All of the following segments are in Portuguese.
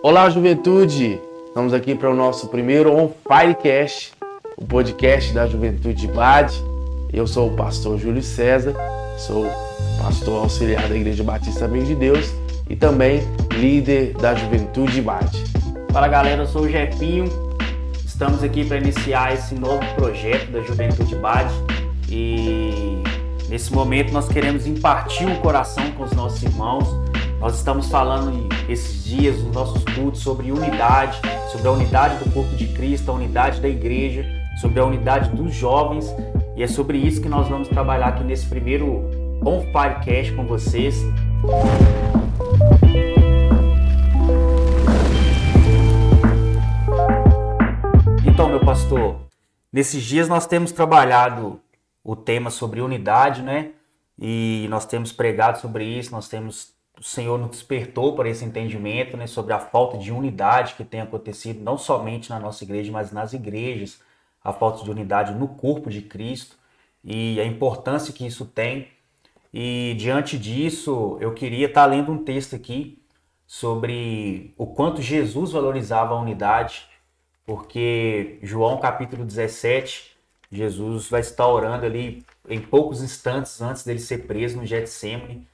Olá, juventude! Estamos aqui para o nosso primeiro On Firecast, o podcast da Juventude de Bade. Eu sou o pastor Júlio César, sou pastor auxiliar da Igreja Batista Amigo de Deus e também líder da Juventude de Bade. Fala galera, eu sou o Jefinho, estamos aqui para iniciar esse novo projeto da Juventude Bade e nesse momento nós queremos impartir o coração com os nossos irmãos. Nós estamos falando esses dias nos nossos cultos sobre unidade, sobre a unidade do corpo de Cristo, a unidade da igreja, sobre a unidade dos jovens, e é sobre isso que nós vamos trabalhar aqui nesse primeiro On Firecast com vocês. Então, meu pastor, nesses dias nós temos trabalhado o tema sobre unidade, né? E nós temos pregado sobre isso, o Senhor nos despertou para esse entendimento, né, sobre a falta de unidade que tem acontecido não somente na nossa igreja, mas nas igrejas, a falta de unidade no corpo de Cristo e a importância que isso tem. E diante disso, eu queria estar lendo um texto aqui sobre o quanto Jesus valorizava a unidade, porque João capítulo 17, Jesus vai estar orando ali em poucos instantes antes dele ser preso no Getsemane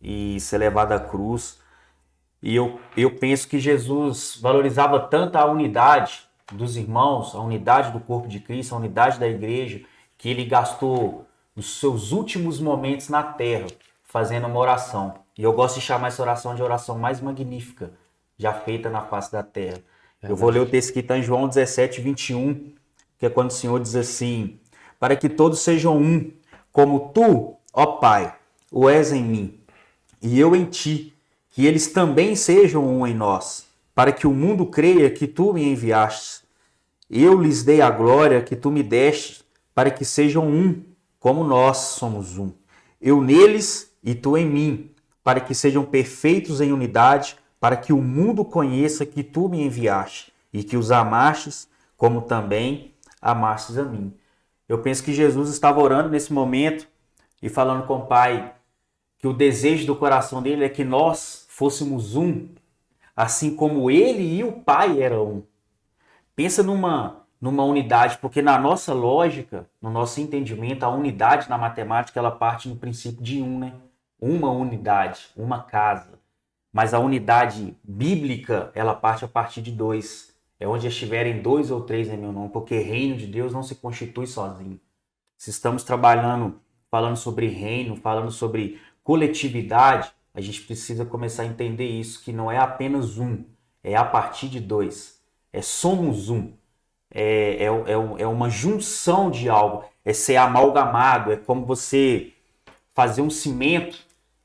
e ser levado à cruz. E eu penso que Jesus valorizava tanto a unidade dos irmãos, a unidade do corpo de Cristo, a unidade da igreja, que ele gastou os seus últimos momentos na terra fazendo uma oração. E eu gosto de chamar essa oração de oração mais magnífica já feita na face da terra. Eu vou ler o texto que está em João 17, 21, que é quando o Senhor diz assim: para que todos sejam um, como tu, ó Pai, o és em mim, e eu em ti, que eles também sejam um em nós, para que o mundo creia que tu me enviaste. Eu lhes dei a glória que tu me deste, para que sejam um, como nós somos um. Eu neles e tu em mim, para que sejam perfeitos em unidade, para que o mundo conheça que tu me enviaste, e que os amastes, como também amastes a mim. Eu penso que Jesus estava orando nesse momento e falando com o Pai, que o desejo do coração dele é que nós fôssemos um, assim como ele e o Pai eram um. Pensa numa unidade, porque na nossa lógica, no nosso entendimento, a unidade na matemática, ela parte no princípio de um, né? Uma unidade, uma casa. Mas a unidade bíblica, ela parte a partir de dois. É onde estiverem dois ou três em meu nome, porque reino de Deus não se constitui sozinho. Se estamos falando sobre reino, falando sobre coletividade, a gente precisa começar a entender isso, que não é apenas um, é a partir de dois, somos um, é uma junção de algo, é ser amalgamado, é como você fazer um cimento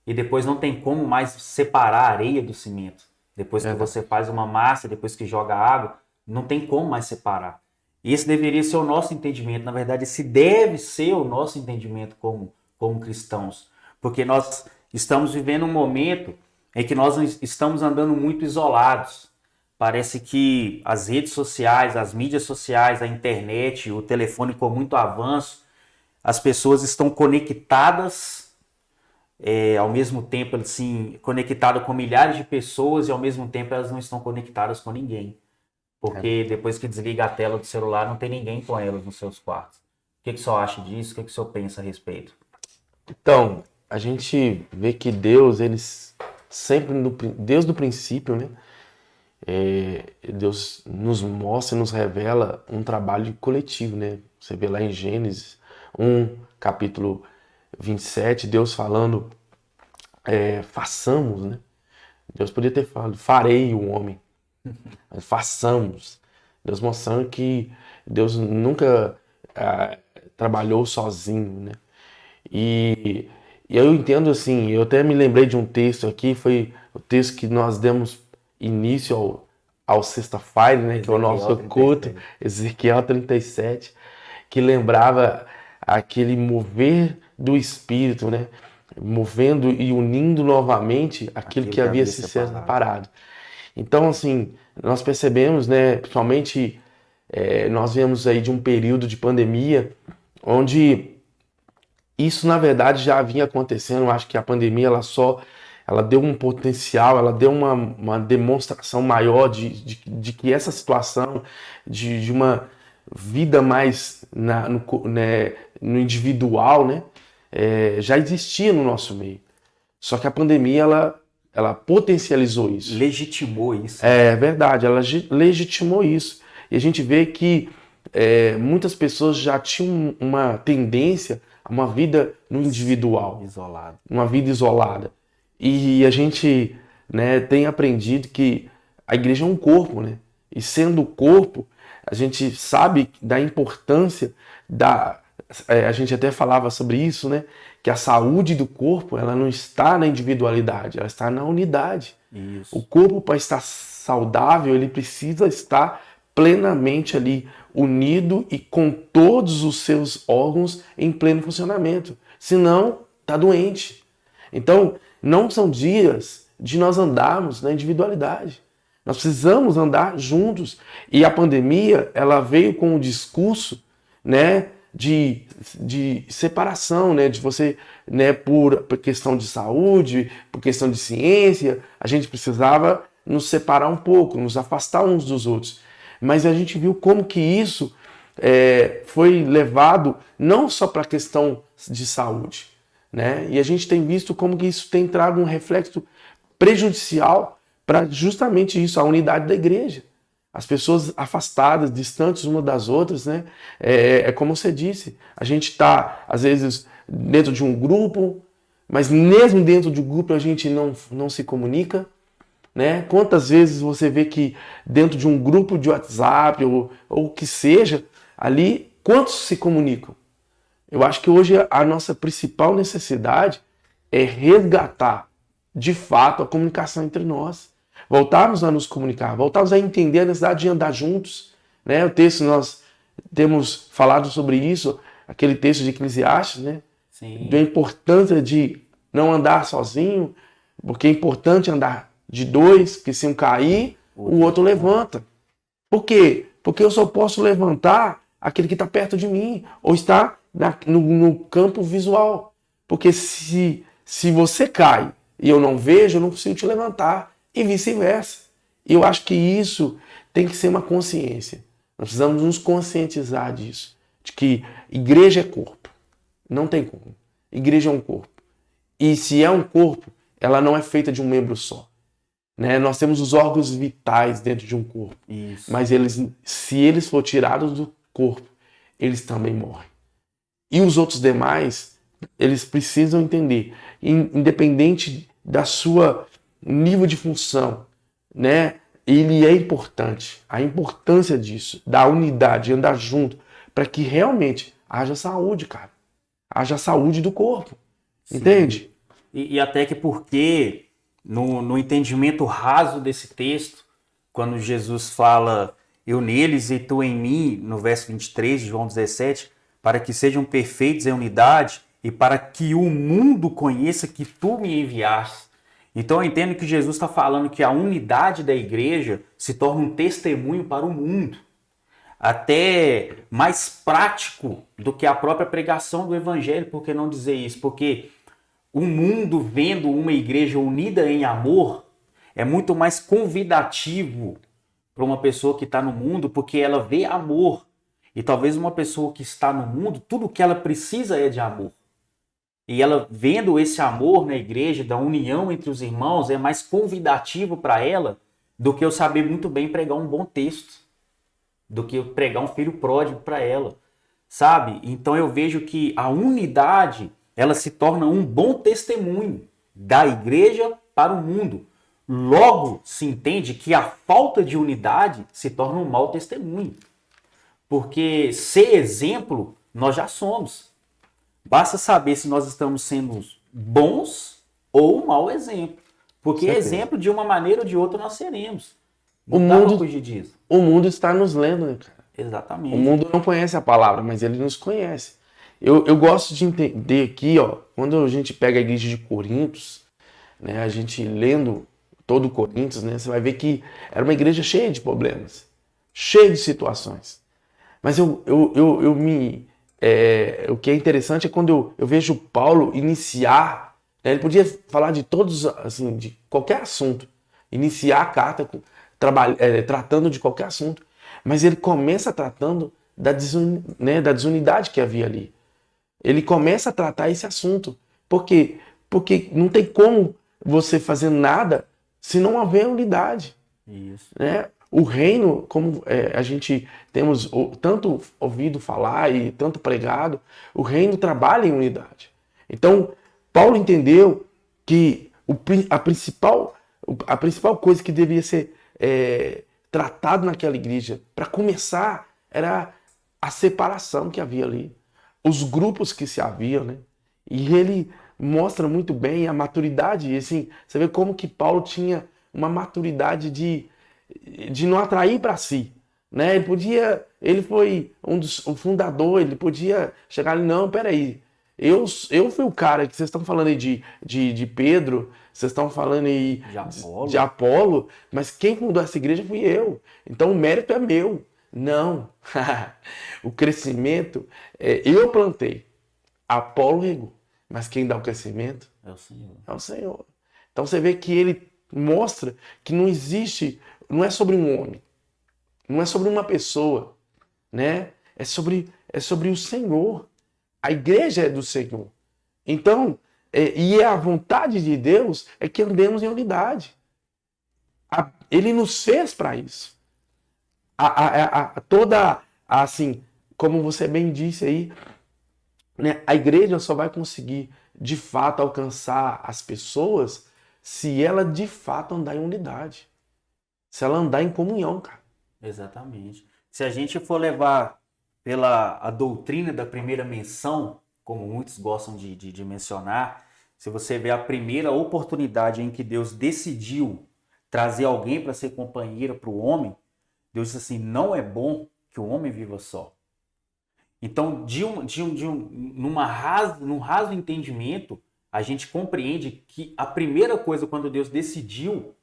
e depois não tem como mais separar a areia do cimento. Depois que você faz uma massa, depois que joga água, não tem como mais separar. Esse deveria ser o nosso entendimento, na verdade, esse deve ser o nosso entendimento como cristãos. Porque nós estamos vivendo um momento em que nós estamos andando muito isolados. Parece que as redes sociais, as mídias sociais, a internet, o telefone com muito avanço, as pessoas estão conectadas, ao mesmo tempo, assim, conectadas com milhares de pessoas e ao mesmo tempo elas não estão conectadas com ninguém. Porque depois que desliga a tela do celular, não tem ninguém com elas nos seus quartos. O que o senhor acha disso? O que o senhor pensa a respeito? Então, a gente vê que Deus, desde o princípio, né? Deus nos mostra, nos revela um trabalho coletivo, né? Você vê lá em Gênesis 1, capítulo 27, Deus falando, façamos, né? Deus podia ter falado, farei o homem, mas façamos. Deus mostrando que Deus nunca trabalhou sozinho, né? E eu entendo assim, eu até me lembrei de um texto aqui, foi o texto que nós demos início ao sexta-feira, né, que é o nosso culto, Ezequiel 37, que lembrava aquele mover do Espírito, né, movendo e unindo novamente aquilo que havia se separado. Então, assim, nós percebemos, né, principalmente nós viemos aí de um período de pandemia, onde isso, na verdade, já vinha acontecendo. Eu acho que a pandemia ela só ela deu um potencial, ela deu uma demonstração maior de que essa situação de uma vida mais no individual, né, já existia no nosso meio. Só que a pandemia, ela potencializou isso. Legitimou isso. É verdade, ela legitimou isso. E a gente vê que muitas pessoas já tinham uma tendência a uma vida no individual. Isolado. Uma vida isolada. E a gente, né, tem aprendido que a igreja é um corpo, né? E sendo corpo, a gente sabe da importância a gente até falava sobre isso, né? Que a saúde do corpo, ela não está na individualidade, ela está na unidade. Isso. O corpo, para estar saudável, ele precisa estar plenamente ali unido e com todos os seus órgãos em pleno funcionamento. Senão, está doente. Então, não são dias de nós andarmos na individualidade. Nós precisamos andar juntos. E a pandemia, ela veio com um discurso, né, de separação, né, de você, né, por questão de saúde, por questão de ciência, a gente precisava nos separar um pouco, nos afastar uns dos outros. Mas a gente viu como que isso foi levado não só para a questão de saúde, né? E a gente tem visto como que isso tem trago um reflexo prejudicial para justamente isso, a unidade da igreja. As pessoas afastadas, distantes umas das outras, né? Como você disse, a gente está, às vezes, dentro de um grupo, mas mesmo dentro de um grupo a gente não se comunica, né? Quantas vezes você vê que dentro de um grupo de WhatsApp ou o que seja, ali, quantos se comunicam? Eu acho que hoje a nossa principal necessidade é resgatar, de fato, a comunicação entre nós. Voltarmos a nos comunicar, voltarmos a entender a necessidade de andar juntos, né? O texto, nós temos falado sobre isso, aquele texto de Eclesiastes, né? Sim. Da importância de não andar sozinho, porque é importante andar de dois, porque se um cair, o outro levanta. Por quê? Porque eu só posso levantar aquele que está perto de mim, ou está no campo visual. Porque se você cai e eu não vejo, eu não consigo te levantar. E vice-versa. E eu acho que isso tem que ser uma consciência. Nós precisamos nos conscientizar disso. De que igreja é corpo. Não tem como. Igreja é um corpo. E se é um corpo, ela não é feita de um membro só. Né? Nós temos os órgãos vitais dentro de um corpo. Isso. Mas se eles forem tirados do corpo, eles também morrem. E os outros demais, eles precisam entender, independente da sua nível de função, né? Ele é importante. A importância disso, da unidade, andar junto, para que realmente haja saúde, cara. Haja saúde do corpo. Sim. Entende? E até que porque, no entendimento raso desse texto, quando Jesus fala, eu neles e tu em mim, no verso 23 de João 17, para que sejam perfeitos em unidade e para que o mundo conheça que tu me enviaste. Então eu entendo que Jesus está falando que a unidade da igreja se torna um testemunho para o mundo. Até mais prático do que a própria pregação do evangelho, por que não dizer isso? Porque o mundo vendo uma igreja unida em amor é muito mais convidativo para uma pessoa que está no mundo, porque ela vê amor. E talvez uma pessoa que está no mundo, tudo que ela precisa é de amor. E ela vendo esse amor na igreja, da união entre os irmãos, é mais convidativo para ela do que eu saber muito bem pregar um bom texto, do que eu pregar um filho pródigo para ela, sabe? Então eu vejo que a unidade, ela se torna um bom testemunho da igreja para o mundo. Logo se entende que a falta de unidade se torna um mau testemunho. Porque ser exemplo, nós já somos. Basta saber se nós estamos sendo bons ou mau exemplo. Porque exemplo, de uma maneira ou de outra, nós seremos. Não dá pra fugir disso. O mundo está nos lendo, né, cara? Exatamente. O mundo não conhece a palavra, mas ele nos conhece. Eu gosto de entender aqui, ó, quando a gente pega a igreja de Coríntios, né, a gente lendo todo o Coríntios, né, você vai ver que era uma igreja cheia de problemas, cheia de situações. Mas o que é interessante é quando eu vejo Paulo iniciar, né? Ele podia falar de todos, assim, de qualquer assunto, iniciar a carta tratando de qualquer assunto, mas ele começa tratando da desunidade que havia ali. Ele começa a tratar esse assunto. Por quê? Porque não tem como você fazer nada se não houver unidade. Isso. Né? O reino, como a gente temos tanto ouvido falar e tanto pregado, o reino trabalha em unidade. Então, Paulo entendeu que a principal coisa que devia ser tratado naquela igreja, para começar, era a separação que havia ali, os grupos que se haviam, né? E ele mostra muito bem a maturidade, e assim, você vê como que Paulo tinha uma maturidade de não atrair para si, né? Ele foi o fundador, ele podia chegar ali, não, peraí, eu fui o cara que vocês estão falando aí de Pedro, vocês estão falando aí de Apolo, mas quem fundou essa igreja fui eu, então o mérito é meu. Não, o crescimento eu plantei, Apolo regou, mas quem dá o crescimento é o Senhor. É o Senhor. Então você vê que ele mostra que não existe, não é sobre um homem, não é sobre uma pessoa, né? É sobre o Senhor. A igreja é do Senhor. Então, e a vontade de Deus é que andemos em unidade. Ele nos fez para isso. Toda, assim, como você bem disse aí, né, a igreja só vai conseguir, de fato, alcançar as pessoas se ela, de fato, andar em unidade. Se ela andar em comunhão, cara. Exatamente. Se a gente for levar a doutrina da primeira menção, como muitos gostam de mencionar, se você vê a primeira oportunidade em que Deus decidiu trazer alguém para ser companheiro para o homem, Deus disse assim, não é bom que o homem viva só. Então, num raso entendimento, a gente compreende que a primeira coisa, quando Deus decidiu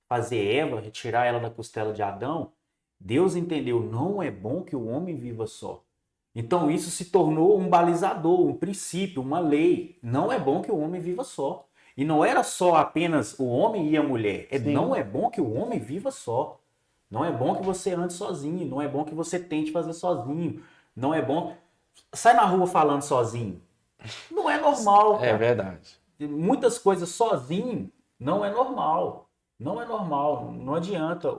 fazer Eva, retirar ela da costela de Adão, Deus entendeu, não é bom que o homem viva só. Então, isso se tornou um balizador, um princípio, uma lei. Não é bom que o homem viva só. E não era só apenas o homem e a mulher. Não é bom que o homem viva só. Não é bom que você ande sozinho. Não é bom que você tente fazer sozinho. Não é bom... Sai na rua falando sozinho. Não é normal. Cara. É verdade. Muitas coisas sozinho não é normal. Não é normal. Não adianta.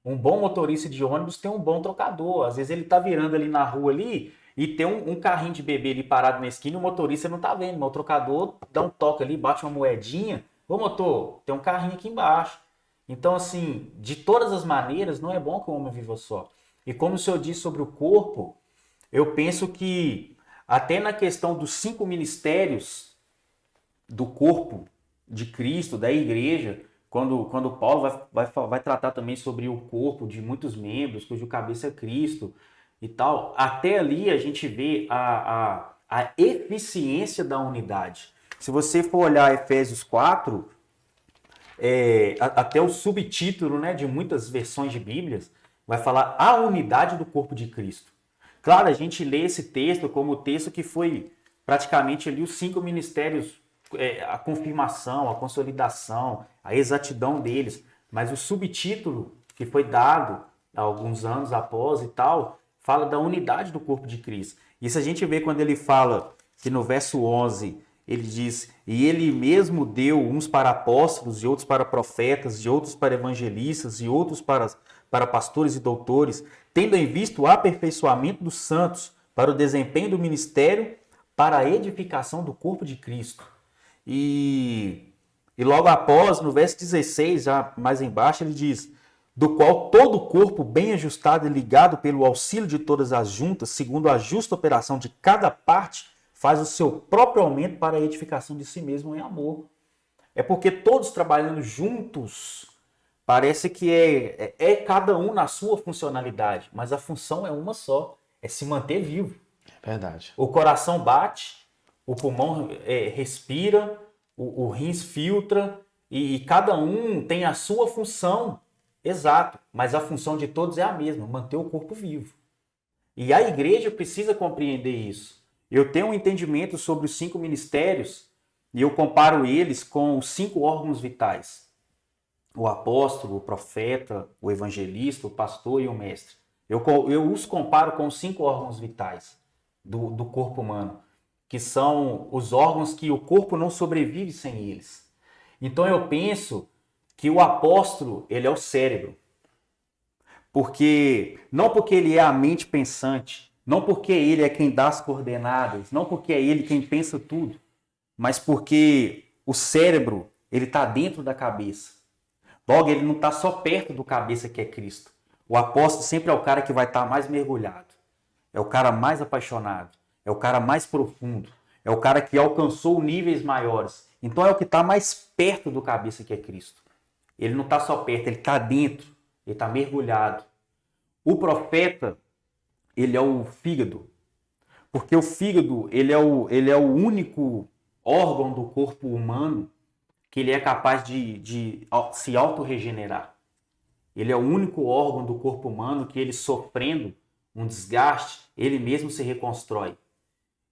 Um bom motorista de ônibus tem um bom trocador. Às vezes ele tá virando ali na rua ali e tem um carrinho de bebê ali parado na esquina e o motorista não tá vendo. Mas o trocador dá um toque ali, bate uma moedinha. Ô motor, tem um carrinho aqui embaixo. Então, assim, de todas as maneiras, não é bom que o homem viva só. E como o senhor disse sobre o corpo, eu penso que até na questão dos 5 ministérios do corpo de Cristo, da igreja, quando Paulo vai tratar também sobre o corpo de muitos membros, cujo cabeça é Cristo e tal, até ali a gente vê a eficiência da unidade. Se você for olhar Efésios 4, até o subtítulo, né, de muitas versões de Bíblias, vai falar a unidade do corpo de Cristo. Claro, a gente lê esse texto como o texto que foi praticamente ali os 5 ministérios, a confirmação, a consolidação, a exatidão deles. Mas o subtítulo que foi dado alguns anos após e tal, fala da unidade do corpo de Cristo. Isso a gente vê quando ele fala que no verso 11, ele diz, e ele mesmo deu uns para apóstolos, e outros para profetas, e outros para evangelistas, e outros para pastores e doutores, tendo em vista o aperfeiçoamento dos santos, para o desempenho do ministério, para a edificação do corpo de Cristo. E logo após, no verso 16, já mais embaixo, ele diz, do qual todo o corpo bem ajustado e ligado pelo auxílio de todas as juntas, segundo a justa operação de cada parte, faz o seu próprio aumento para a edificação de si mesmo em amor. É porque todos trabalhando juntos, parece que é cada um na sua funcionalidade, mas a função é uma só, é se manter vivo. É verdade. O coração bate, o pulmão respira, o rins filtra, e cada um tem a sua função, exato, mas a função de todos é a mesma, manter o corpo vivo. E a igreja precisa compreender isso. Eu tenho um entendimento sobre os 5 ministérios E eu comparo eles com os 5 órgãos vitais. O apóstolo, o profeta, o evangelista, o pastor e o mestre. Eu os comparo com os 5 órgãos vitais do corpo humano, que são os órgãos que o corpo não sobrevive sem eles. Então eu penso que o apóstolo, ele é o cérebro. Não porque ele é a mente pensante, não porque ele é quem dá as coordenadas, não porque é ele quem pensa tudo, mas porque o cérebro, ele está dentro da cabeça. Logo, ele não está só perto do cabeça que é Cristo. O apóstolo sempre é o cara que vai estar mais mergulhado, é o cara mais apaixonado, é o cara mais profundo, é o cara que alcançou níveis maiores. Então é o que está mais perto do cabeça que é Cristo. Ele não está só perto, ele está dentro, ele está mergulhado. O profeta, ele é o fígado, porque o fígado ele é o único órgão do corpo humano que ele é capaz de se autorregenerar. Ele é o único órgão do corpo humano que ele sofrendo um desgaste, ele mesmo se reconstrói.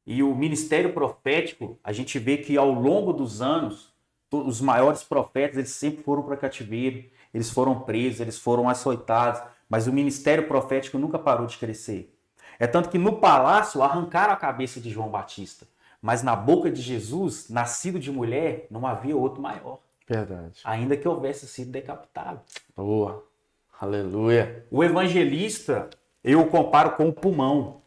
E o ministério profético, a gente vê que ao longo dos anos, os maiores profetas, eles sempre foram para cativeiro, eles foram presos, eles foram açoitados, mas o ministério profético nunca parou de crescer. É tanto que no palácio arrancaram a cabeça de João Batista, mas na boca de Jesus, nascido de mulher, não havia outro maior. Verdade. Ainda que houvesse sido decapitado. Boa. Aleluia. O evangelista, eu comparo com o pulmão.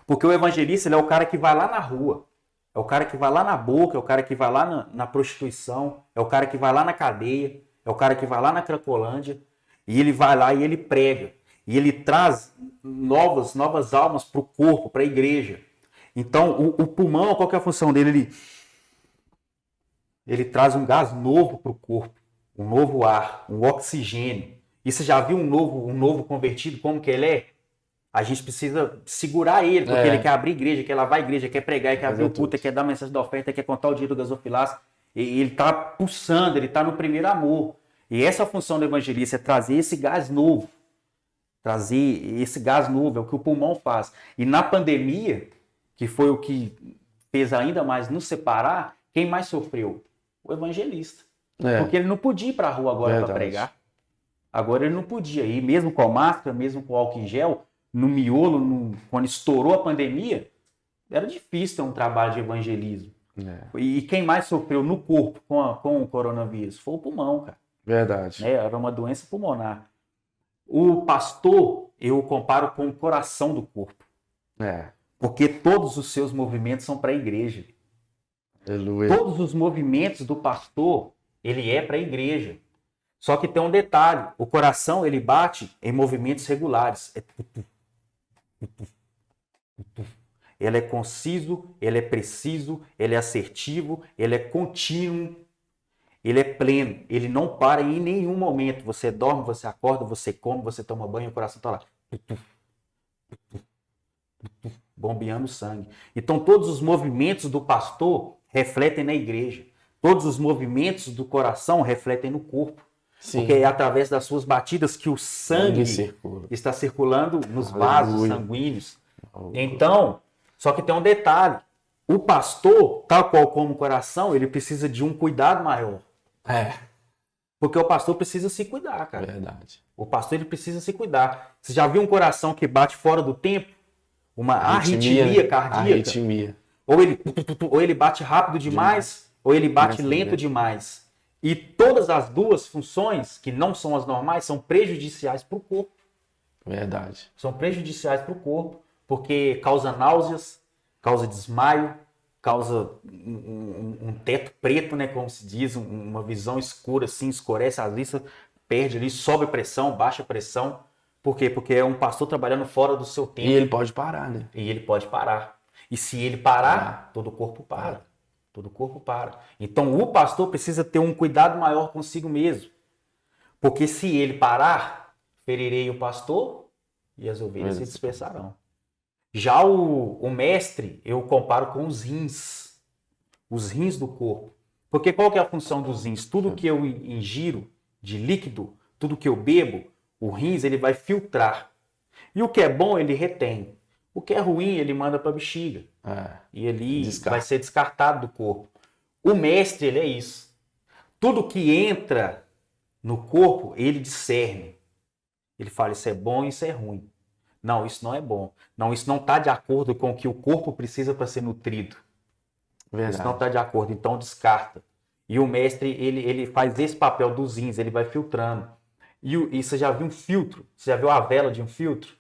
Porque o evangelista, ele é o cara que vai lá na rua, é o cara que vai lá na boca, é o cara que vai lá na prostituição, é o cara que vai lá na cadeia, é o cara que vai lá na Cracolândia, e ele vai lá e ele prega. E ele traz novas almas para o corpo, para a igreja. Então, o pulmão, qual que é a função dele? Ele traz um gás novo para o corpo, um novo ar, um oxigênio. E você já viu um novo convertido, como que ele é? A gente precisa segurar ele, porque ele quer abrir igreja, quer lavar a igreja, quer pregar, quer abrir o culto, quer dar mensagem da oferta, quer contar o dia do gasofilaço. E ele está pulsando, ele está no primeiro amor. E essa função do evangelista é trazer esse gás novo. Trazer esse gás novo, é o que o pulmão faz. E na pandemia, que foi o que fez ainda mais nos separar, quem mais sofreu? O evangelista. Porque ele não podia ir para a rua agora para pregar. Agora ele não podia ir, mesmo com a máscara, mesmo com o álcool em gel, no miolo, quando estourou a pandemia, era difícil ter um trabalho de evangelismo. E quem mais sofreu no corpo com o coronavírus? Foi o pulmão, cara. Verdade. Era uma doença pulmonar. O pastor, eu comparo com o coração do corpo. Porque todos os seus movimentos são para a igreja. Aleluia. Todos os movimentos do pastor, ele é para a igreja. Só que tem um detalhe, o coração ele bate em movimentos regulares. Ele é conciso, ele é preciso, ele é assertivo, ele é contínuo, ele é pleno, ele não para em nenhum momento. Você dorme, você acorda, você come, você toma banho, o coração está lá. Bombeando sangue. Então todos os movimentos do pastor refletem na igreja. Todos os movimentos do coração refletem no corpo. Sim. Porque é através das suas batidas que o sangue está circulando nos vasos sanguíneos. Então, só que tem um detalhe. O pastor, tal qual como o coração, ele precisa de um cuidado maior. Porque o pastor precisa se cuidar, cara. Verdade. O pastor ele precisa se cuidar. Você já viu um coração que bate fora do tempo? Uma arritmia cardíaca? Arritmia. Ou ele bate rápido demais, ou ele bate lento demais. E todas as duas funções, que não são as normais, são prejudiciais para o corpo. Verdade. São prejudiciais para o corpo, porque causa náuseas, causa desmaio, causa um teto preto, né, como se diz, uma visão escura, assim, escurece a vista, perde ali, sobe pressão, baixa pressão. Por quê? Porque é um pastor trabalhando fora do seu tempo. E ele pode parar, né? E ele pode parar. E se ele parar, todo o corpo para. Todo o corpo para. Então o pastor precisa ter um cuidado maior consigo mesmo. Porque se ele parar, ferirei o pastor e as ovelhas se dispersarão. Já o mestre, eu comparo com os rins. Os rins do corpo. Porque qual que é a função dos rins? Tudo que eu ingiro de líquido, tudo que eu bebo, o rins ele vai filtrar. E o que é bom, ele retém. O que é ruim, ele manda para a bexiga. E ele vai ser descartado do corpo. O mestre, ele é isso. Tudo que entra no corpo, ele discerne. Ele fala, isso é bom, isso é ruim. Não, isso não é bom. Não, isso não está de acordo com o que o corpo precisa para ser nutrido. Isso não Verdade. está de acordo, então descarta. E o mestre, ele faz esse papel dos rins, ele vai filtrando. E você já viu um filtro? Você já viu a vela de um filtro?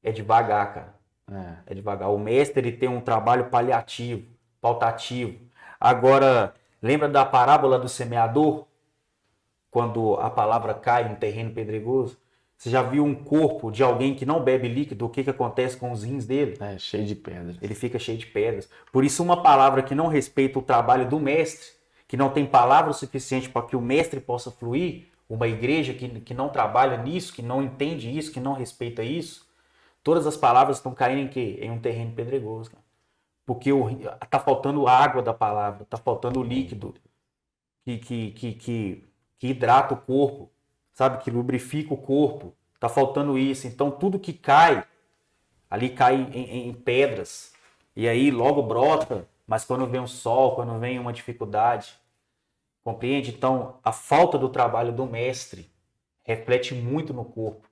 É devagar, cara. É devagar. O mestre, ele tem um trabalho paliativo, pautativo. Agora, lembra da parábola do semeador? Quando a palavra cai em terreno pedregoso? Você já viu um corpo de alguém que não bebe líquido? O que, que acontece com os rins dele? Cheio de pedras. Ele fica cheio de pedras. Por isso, uma palavra que não respeita o trabalho do mestre, que não tem palavra suficiente para que o mestre possa fluir, uma igreja que não trabalha nisso, que não entende isso, que não respeita isso, todas as palavras estão caindo em quê? Em um terreno pedregoso. Cara. Porque tá faltando água da palavra, tá faltando líquido que hidrata o corpo, sabe? Que lubrifica o corpo. Tá faltando isso. Então, tudo que cai, ali cai em pedras. E aí logo brota, mas quando vem um sol, quando vem uma dificuldade, compreende? Então, a falta do trabalho do mestre reflete muito no corpo.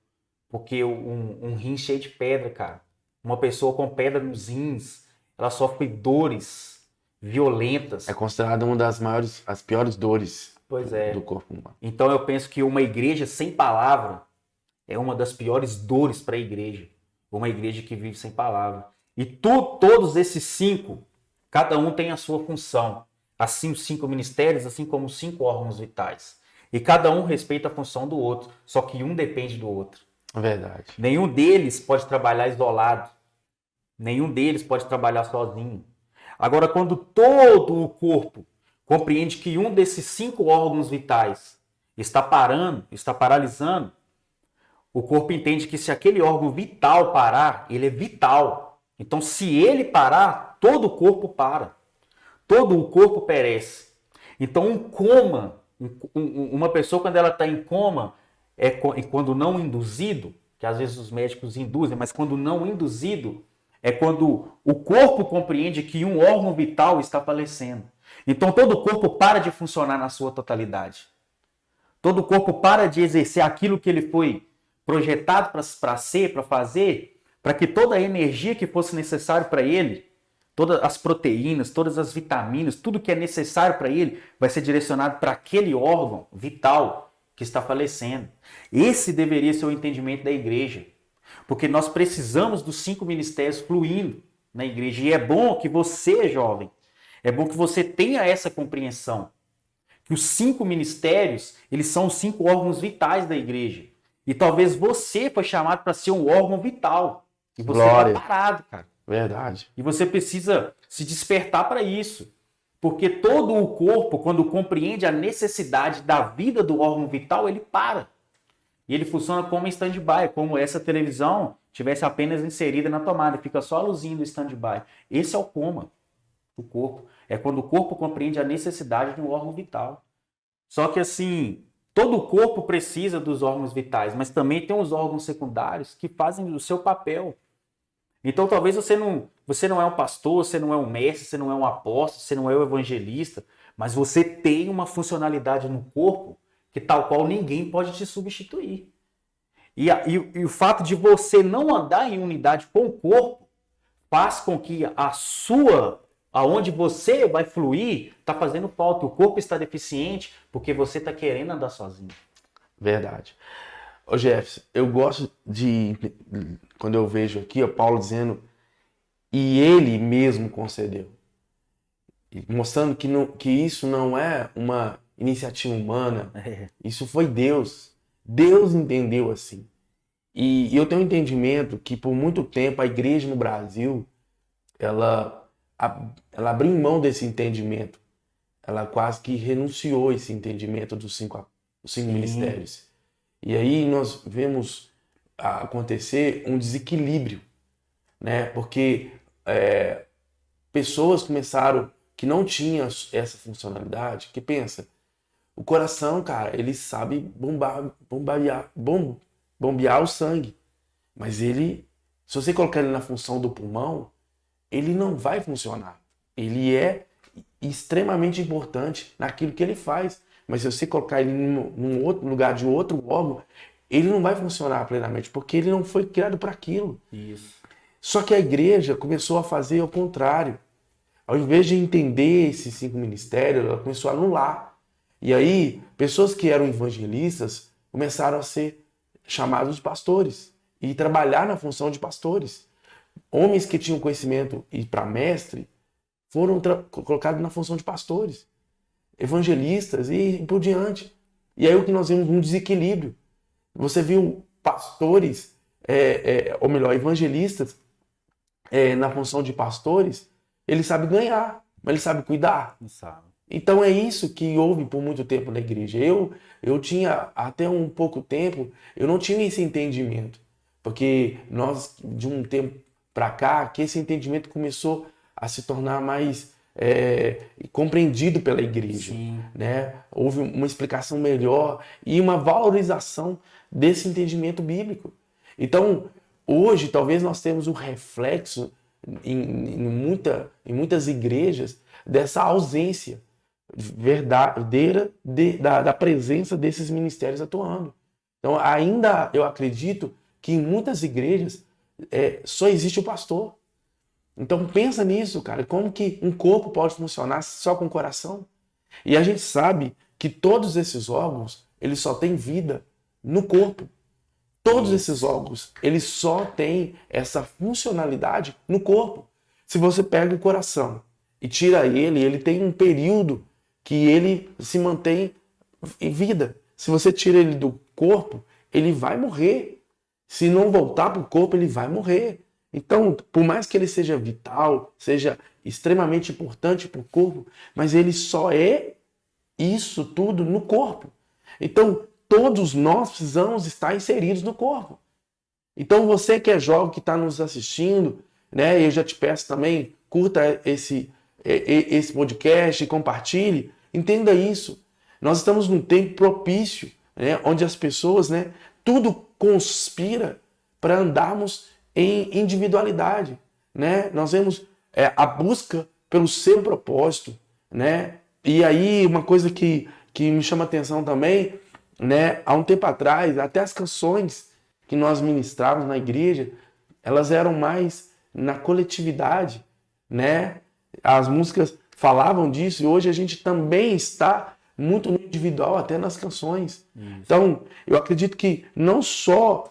Porque um rim cheio de pedra, cara. Uma pessoa com pedra nos rins, ela sofre dores violentas. É considerada uma das maiores, as piores dores Pois é. do corpo humano. Então eu penso que uma igreja sem palavra é uma das piores dores para a igreja. Uma igreja que vive sem palavra. E todos esses 5, cada um tem a sua função. Assim os 5 ministérios, assim como os 5 órgãos vitais. E cada um respeita a função do outro, só que um depende do outro. Verdade. Nenhum deles pode trabalhar isolado. Nenhum deles pode trabalhar sozinho. Agora, quando todo o corpo compreende que um desses 5 órgãos vitais está parando, está paralisando, o corpo entende que se aquele órgão vital parar, ele é vital. Então, se ele parar, todo o corpo para. Todo o corpo perece. Então, um coma, uma pessoa quando ela está em coma, quando não induzido, que às vezes os médicos induzem, mas quando não induzido, é quando o corpo compreende que um órgão vital está falecendo. Então, todo o corpo para de funcionar na sua totalidade. Todo o corpo para de exercer aquilo que ele foi projetado para ser, para fazer, para que toda a energia que fosse necessária para ele, todas as proteínas, todas as vitaminas, tudo que é necessário para ele, vai ser direcionado para aquele órgão vital que está falecendo. Esse deveria ser o entendimento da igreja. Porque nós precisamos dos 5 ministérios fluindo na igreja. E é bom que você, jovem, é bom que você tenha essa compreensão. Que os 5 ministérios, eles são os 5 órgãos vitais da igreja. E talvez você foi chamado para ser um órgão vital. E você está parado, cara. Verdade. E você precisa se despertar para isso. Porque todo o corpo, quando compreende a necessidade da vida do órgão vital, ele para. E ele funciona como stand-by, como essa televisão tivesse apenas inserida na tomada, fica só a luzinha do stand-by. Esse é o coma do corpo. É quando o corpo compreende a necessidade de um órgão vital. Só que assim, todo o corpo precisa dos órgãos vitais, mas também tem os órgãos secundários que fazem o seu papel. Então talvez você não é um pastor, você não é um mestre, você não é um apóstolo, você não é um evangelista, mas você tem uma funcionalidade no corpo que tal qual ninguém pode te substituir. E o fato de você não andar em unidade com o corpo faz com que aonde você vai fluir, está fazendo falta. O corpo está deficiente porque você está querendo andar sozinho. Verdade. Ô Jefferson, eu gosto quando eu vejo aqui, ó, Paulo dizendo, e ele mesmo concedeu. Mostrando que isso não é uma iniciativa humana, isso foi Deus. Deus entendeu assim. E eu tenho um entendimento que por muito tempo a igreja no Brasil, ela abriu mão desse entendimento. Ela quase que renunciou a esse entendimento dos 5 ministérios. E aí nós vemos acontecer um desequilíbrio, né? Porque pessoas começaram que não tinham essa funcionalidade, que pensa, o coração, cara, ele sabe bombear o sangue, mas se você colocar ele na função do pulmão, ele não vai funcionar. Ele é extremamente importante naquilo que ele faz. Mas se você colocar ele num outro lugar de outro órgão, ele não vai funcionar plenamente, porque ele não foi criado para aquilo. Isso. Só que a igreja começou a fazer o contrário. Ao invés de entender esses 5 ministérios, ela começou a anular. E aí, pessoas que eram evangelistas começaram a ser chamados de pastores e trabalhar na função de pastores. Homens que tinham conhecimento e para mestre foram colocados na função de pastores, evangelistas e por diante. E aí o que nós vimos um desequilíbrio. Você viu pastores, ou melhor, evangelistas na função de pastores, ele sabe ganhar, mas ele sabe cuidar. Não sabe. Então é isso que houve por muito tempo na igreja. Eu tinha, até um pouco tempo, eu não tinha esse entendimento. Porque nós, de um tempo para cá, que esse entendimento começou a se tornar mais compreendido pela igreja. Né? Houve uma explicação melhor e uma valorização desse entendimento bíblico. Então, hoje, talvez nós temos um reflexo em muitas igrejas dessa ausência verdadeira da presença desses ministérios atuando. Então, ainda eu acredito que em muitas igrejas só existe o pastor. Então, pensa nisso, cara. Como que um corpo pode funcionar só com o coração? E a gente sabe que todos esses órgãos, eles só têm vida no corpo. Todos esses órgãos, eles só têm essa funcionalidade no corpo. Se você pega o coração e tira ele tem um período que ele se mantém em vida. Se você tira ele do corpo, ele vai morrer. Se não voltar para o corpo, ele vai morrer. Então, por mais que ele seja vital, seja extremamente importante para o corpo, mas ele só é isso tudo no corpo. Então, todos nós precisamos estar inseridos no corpo. Então, você que é jovem, que está nos assistindo, né, eu já te peço também, curta esse podcast e compartilhe, entenda isso. Nós estamos num tempo propício, né, onde as pessoas, né, tudo conspira para andarmos em individualidade. Né? Nós vemos a busca pelo seu propósito. Né? E aí, uma coisa que me chama a atenção também, né, há um tempo atrás, até as canções que nós ministrávamos na igreja, elas eram mais na coletividade, né? As músicas falavam disso e hoje a gente também está muito no individual, até nas canções. Então, eu acredito que não só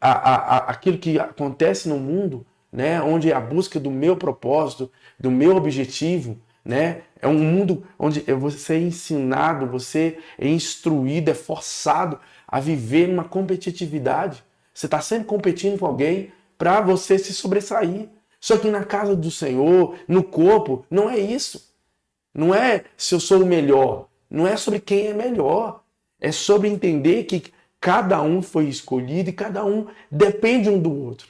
aquilo que acontece no mundo, né, onde é a busca do meu propósito, do meu objetivo, né, é um mundo onde você é ensinado, você é instruído, é forçado a viver numa competitividade. Você está sempre competindo com alguém para você se sobressair. Só que na casa do Senhor, no corpo, não é isso. Não é se eu sou o melhor. Não é sobre quem é melhor. É sobre entender que cada um foi escolhido e cada um depende um do outro.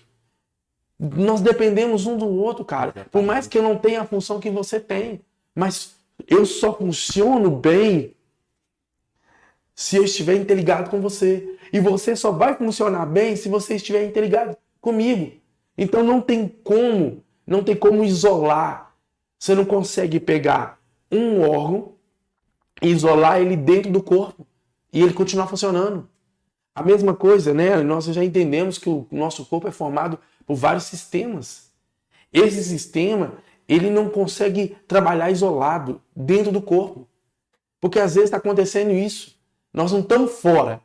Nós dependemos um do outro, cara. Por mais que eu não tenha a função que você tem. Mas eu só funciono bem se eu estiver interligado com você. E você só vai funcionar bem se você estiver interligado comigo. Então não tem como isolar. Você não consegue pegar um órgão e isolar ele dentro do corpo e ele continuar funcionando. A mesma coisa, né? Nós já entendemos que o nosso corpo é formado por vários sistemas. Esse sistema, ele não consegue trabalhar isolado dentro do corpo. Porque às vezes está acontecendo isso. Nós não estamos fora.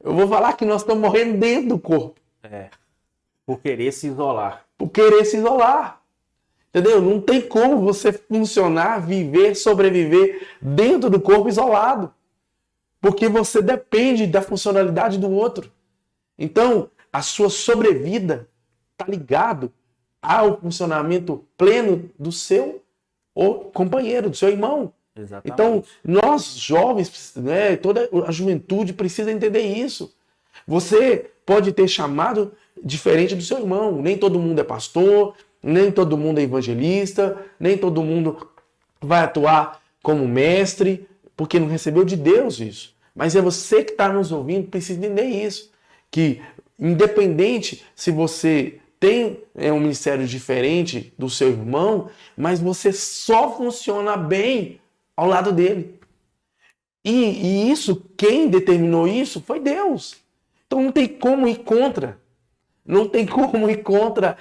Eu vou falar que nós estamos morrendo dentro do corpo. Por querer se isolar. Por querer se isolar. Entendeu? Não tem como você funcionar, viver, sobreviver dentro do corpo isolado. Porque você depende da funcionalidade do outro. Então, a sua sobrevida está ligado ao funcionamento pleno do seu companheiro, do seu irmão. Exatamente. Então, nós jovens, né, toda a juventude precisa entender isso. Você pode ter chamado diferente do seu irmão. Nem todo mundo é pastor, nem todo mundo é evangelista, nem todo mundo vai atuar como mestre, porque não recebeu de Deus isso. Mas é você que está nos ouvindo, precisa entender isso. Que independente se você tem um ministério diferente do seu irmão, mas você só funciona bem ao lado dele. E isso, quem determinou isso foi Deus. Então não tem como ir contra. Não tem como ir contra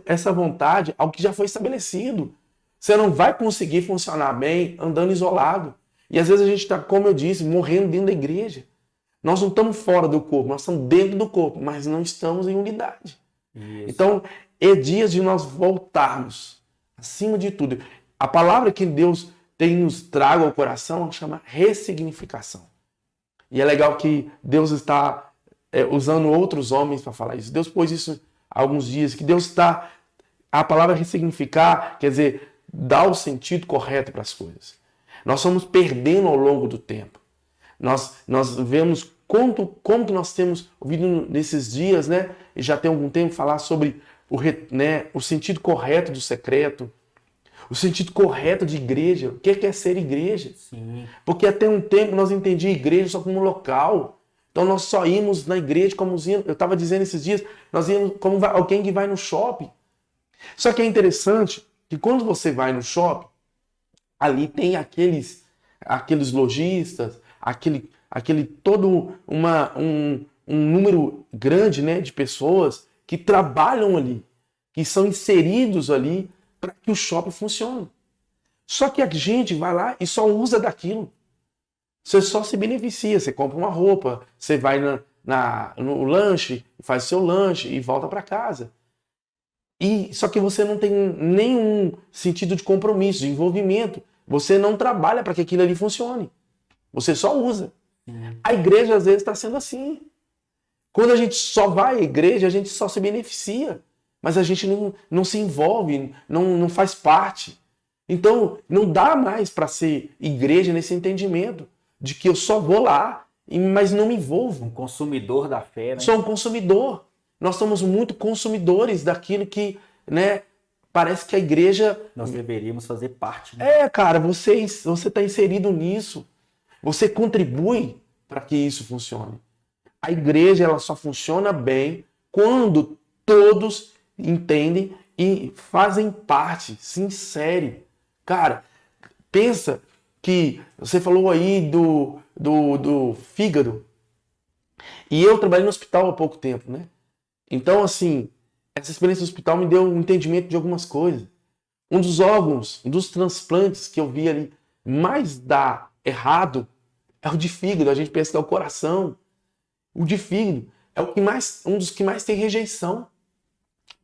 essa vontade, ao que já foi estabelecido. Você não vai conseguir funcionar bem andando isolado. E às vezes a gente está, como eu disse, morrendo dentro da igreja. Nós não estamos fora do corpo, nós estamos dentro do corpo, mas não estamos em unidade. Isso. Então, é dias de nós voltarmos, acima de tudo. A palavra que Deus tem nos trago ao coração chama ressignificação. E é legal que Deus está usando outros homens para falar isso. Deus pôs isso há alguns dias, que Deus está... A palavra ressignificar quer dizer dar o sentido correto para as coisas. Nós estamos perdendo ao longo do tempo. Nós vemos como que nós temos ouvido nesses dias, né? E já tem algum tempo falar sobre o sentido correto do secreto, o sentido correto de igreja. O que é ser igreja? Sim. Porque até um tempo nós entendíamos igreja só como um local. Então nós só íamos na igreja como eu estava dizendo esses dias, nós íamos como alguém que vai no shopping. Só que é interessante que quando você vai no shopping, ali tem aqueles lojistas, aquele todo um número grande, né, de pessoas que trabalham ali, que são inseridos ali para que o shopping funcione. Só que a gente vai lá e só usa daquilo. Você só se beneficia, você compra uma roupa, você vai no lanche, faz seu lanche e volta para casa. Só que você não tem nenhum sentido de compromisso, de envolvimento. Você não trabalha para que aquilo ali funcione. Você só usa. A igreja às vezes está sendo assim. Quando a gente só vai à igreja, a gente só se beneficia. Mas a gente não se envolve, não faz parte. Então, não dá mais para ser igreja nesse entendimento de que eu só vou lá, mas não me envolvo. Um consumidor da fé, né? Sou um consumidor. Nós somos muito consumidores daquilo que, né, parece que a igreja... Nós deveríamos fazer parte. Né? Cara, você está inserido nisso. Você contribui para que isso funcione. A igreja ela só funciona bem quando todos entendem e fazem parte, se inserem. Cara, pensa que você falou aí do fígado. E eu trabalhei no hospital há pouco tempo, né? Então, assim, essa experiência no hospital me deu um entendimento de algumas coisas. Um dos órgãos, um dos transplantes que eu vi ali mais dá errado é o de fígado. A gente pensa que é o coração. O de fígado é um dos que mais tem rejeição.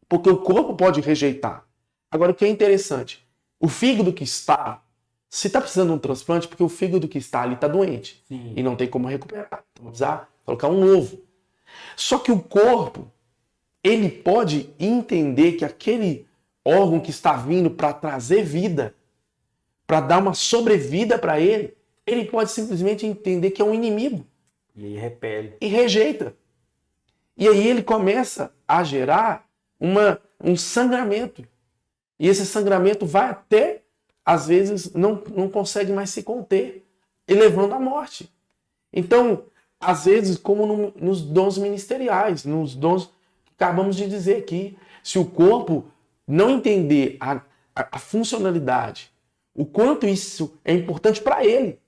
Porque o corpo pode rejeitar. Agora, o que é interessante, o fígado que está, se está precisando de um transplante, porque o fígado que está ali está doente. Sim. E não tem como recuperar. Então, precisar colocar um novo. Só que o corpo, ele pode entender que aquele órgão que está vindo para trazer vida, para dar uma sobrevida para ele pode simplesmente entender que é um inimigo. E aí repele. E rejeita. E aí ele começa a gerar um sangramento. E esse sangramento vai até, às vezes, não consegue mais se conter, e levando à morte. Então, às vezes, como nos dons ministeriais, nos dons que acabamos de dizer aqui, se o corpo não entender a funcionalidade, o quanto isso é importante para ele.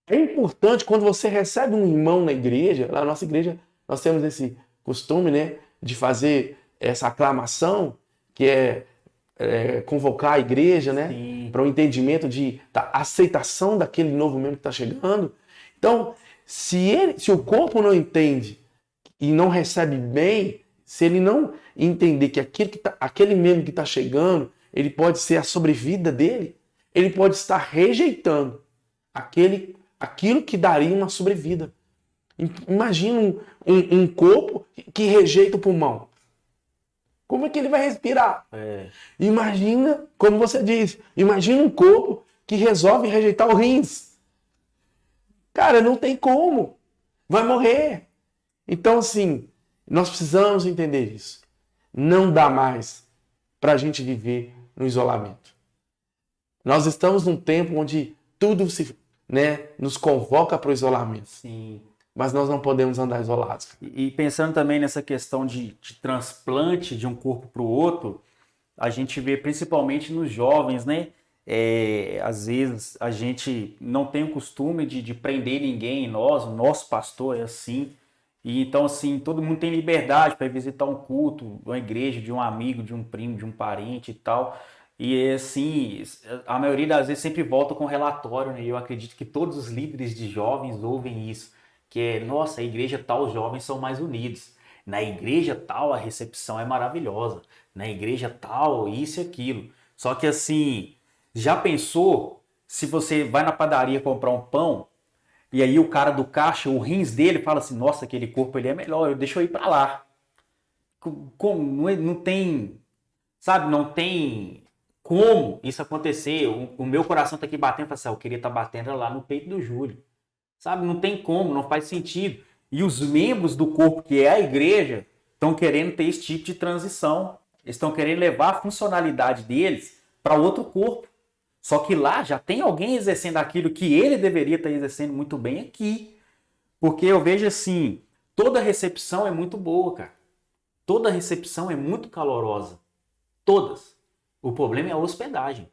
É importante quando você recebe um irmão na igreja, lá na nossa igreja, nós temos esse costume, né, de fazer essa aclamação, que é convocar a igreja, né, para o entendimento da aceitação daquele novo membro que está chegando. Então, se o corpo não entende e não recebe bem, se ele não entender que aquele membro que está chegando, ele pode ser a sobrevida dele, ele pode estar rejeitando aquilo que daria uma sobrevida. Imagina um corpo que rejeita o pulmão. Como é que ele vai respirar? Imagina, como você disse, imagina um corpo que resolve rejeitar o rins. Cara, não tem como. Vai morrer. Então, assim, nós precisamos entender isso. Não dá mais para a gente viver no isolamento. Nós estamos num tempo onde tudo nos convoca para o isolamento. Sim. mas nós não podemos andar isolados. E pensando também nessa questão de transplante de um corpo para o outro, a gente vê principalmente nos jovens, né? Às vezes a gente não tem o costume de prender ninguém, o nosso pastor é assim. E então, assim, todo mundo tem liberdade para visitar um culto, uma igreja de um amigo, de um primo, de um parente e tal. E assim, a maioria das vezes sempre volta com relatório, né? E eu acredito que todos os líderes de jovens ouvem isso, que é, nossa, a igreja tal, os jovens são mais unidos. Na igreja tal, a recepção é maravilhosa. Na igreja tal, isso e aquilo. Só que assim, já pensou se você vai na padaria comprar um pão e aí o cara do caixa, o rins dele, fala assim, nossa, aquele corpo ele é melhor, deixa eu ir pra lá. Como? Não tem, sabe, não tem como isso acontecer. O meu coração tá aqui batendo, fala assim, eu queria estar batendo lá no peito do Júlio. Sabe, não tem como, não faz sentido. E os membros do corpo, que é a igreja, estão querendo ter esse tipo de transição. Eles estão querendo levar a funcionalidade deles para outro corpo. Só que lá já tem alguém exercendo aquilo que ele deveria estar exercendo muito bem aqui. Porque eu vejo assim, toda recepção é muito boa, cara. Toda recepção é muito calorosa. Todas. O problema é a hospedagem.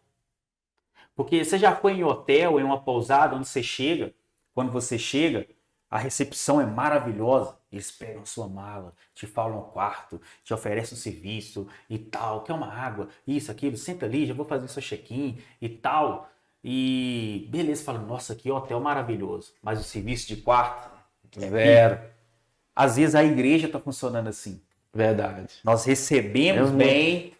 Porque você já foi em hotel, em uma pousada, onde você chega, quando você chega, a recepção é maravilhosa. Eles pegam a sua mala, te falam um quarto, te oferecem um serviço e tal, quer uma água, isso, aquilo, senta ali, já vou fazer seu check-in e tal. E beleza, fala, nossa, que hotel maravilhoso. Mas o serviço de quarto, Zero. às vezes a igreja está funcionando assim. Verdade. Nós recebemos bem,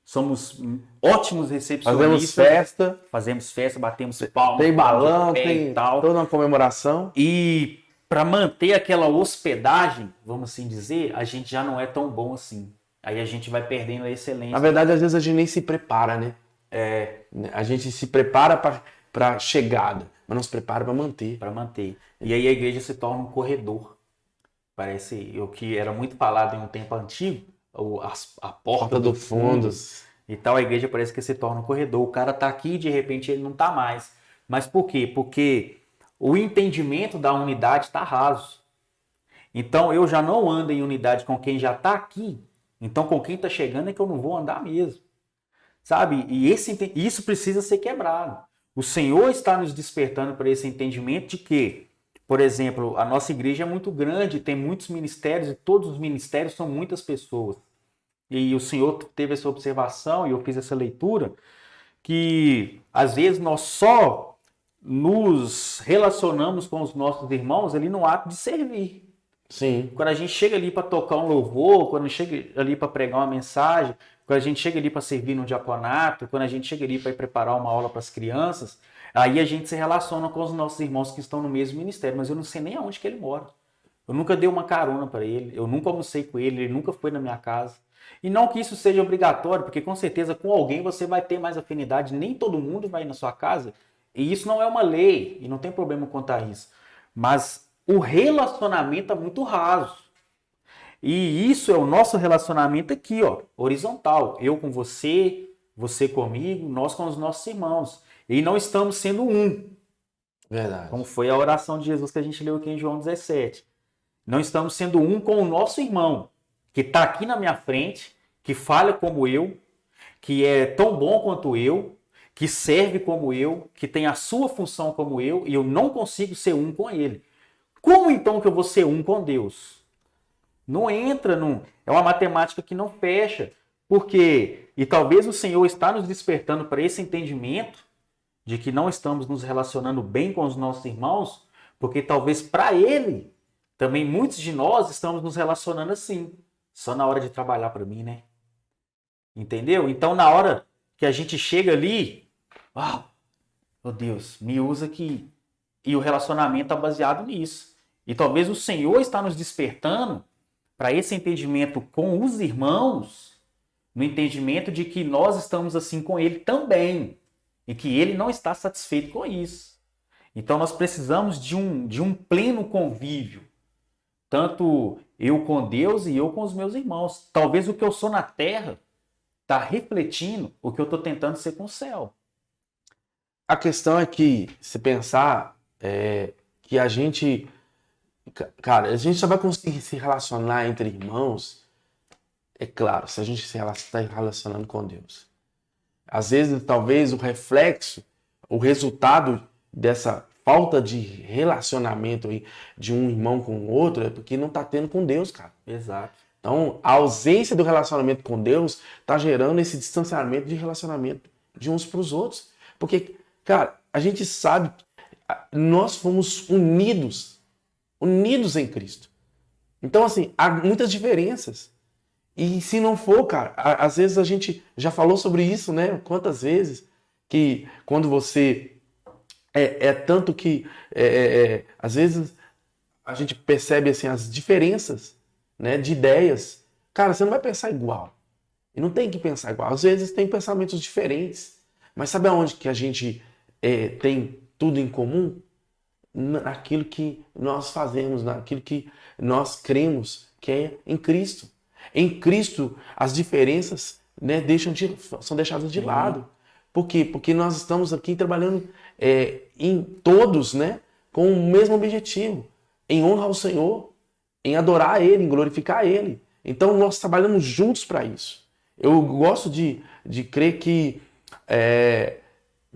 somos ótimos recepcionistas. Fazemos festa, batemos palmas. Tem balão, tem tal. Toda uma comemoração. E para manter aquela hospedagem, vamos assim dizer, a gente já não é tão bom assim. Aí a gente vai perdendo a excelência. Na verdade, às vezes a gente nem se prepara, né? A gente se prepara para chegada, mas não se prepara para manter. Para manter. E aí a igreja se torna um corredor. Parece o que era muito falado em um tempo antigo, a porta do fundos. E tal, a igreja parece que se torna um corredor. O cara tá aqui e de repente ele não tá mais. Mas por quê? Porque o entendimento da unidade está raso. Então eu já não ando em unidade com quem já está aqui. Então com quem está chegando é que eu não vou andar mesmo. Sabe? E isso precisa ser quebrado. O Senhor está nos despertando para esse entendimento de que, por exemplo, a nossa igreja é muito grande, tem muitos ministérios e todos os ministérios são muitas pessoas. E o Senhor teve essa observação e eu fiz essa leitura que às vezes nós só nos relacionamos com os nossos irmãos ali no ato de servir. Sim. Quando a gente chega ali para tocar um louvor, quando a gente chega ali para pregar uma mensagem, quando a gente chega ali para servir no diaconato, quando a gente chega ali para preparar uma aula para as crianças, aí a gente se relaciona com os nossos irmãos que estão no mesmo ministério, mas eu não sei nem aonde que ele mora. Eu nunca dei uma carona para ele, eu nunca almocei com ele, ele nunca foi na minha casa. E não que isso seja obrigatório, porque com certeza com alguém você vai ter mais afinidade, nem todo mundo vai ir na sua casa, e isso não é uma lei, e não tem problema quanto a isso. Mas o relacionamento é muito raso. E isso é o nosso relacionamento aqui, ó, horizontal. Eu com você, você comigo, nós com os nossos irmãos. E não estamos sendo um. Verdade. Como foi a oração de Jesus que a gente leu aqui em João 17. Não estamos sendo um com o nosso irmão, que está aqui na minha frente, que fala como eu, que é tão bom quanto eu, que serve como eu, que tem a sua função como eu, e eu não consigo ser um com ele. Como então que eu vou ser um com Deus? Não entra é uma matemática que não fecha. Porque, e talvez o Senhor está nos despertando para esse entendimento de que não estamos nos relacionando bem com os nossos irmãos, porque talvez para Ele, também muitos de nós estamos nos relacionando assim, só na hora de trabalhar para mim, né? Entendeu? Então na hora que a gente chega ali, oh Deus, me usa aqui. E o relacionamento está baseado nisso. E talvez o Senhor está nos despertando para esse entendimento com os irmãos, no entendimento de que nós estamos assim com Ele também, e que Ele não está satisfeito com isso. Então nós precisamos de um pleno convívio, tanto eu com Deus e eu com os meus irmãos. Talvez o que eu sou na terra está refletindo o que eu estou tentando ser com o céu. A questão é que, se pensar, que a gente Cara, a gente só vai conseguir se relacionar entre irmãos, é claro, se a gente se está relacionando com Deus. Às vezes, talvez, o reflexo, o resultado dessa falta de relacionamento aí de um irmão com o outro é porque não está tendo com Deus, cara. Exato. Então, a ausência do relacionamento com Deus está gerando esse distanciamento de relacionamento de uns para os outros. Porque, cara, a gente sabe, nós fomos unidos em Cristo. Então, assim, há muitas diferenças. E se não for, cara, às vezes a gente já falou sobre isso, né? Quantas vezes que quando você tanto que às vezes a gente percebe assim as diferenças, né, de ideias. Cara, você não vai pensar igual. E não tem que pensar igual. Às vezes tem pensamentos diferentes. Mas sabe aonde que a gente tem tudo em comum? Naquilo que nós fazemos, naquilo que nós cremos, que é em Cristo. Em Cristo, as diferenças, né, são deixadas de lado. Por quê? Porque nós estamos aqui trabalhando em todos, né, com o mesmo objetivo, em honra ao Senhor, em adorar a Ele, em glorificar a Ele. Então nós trabalhamos juntos para isso. Eu gosto de crer que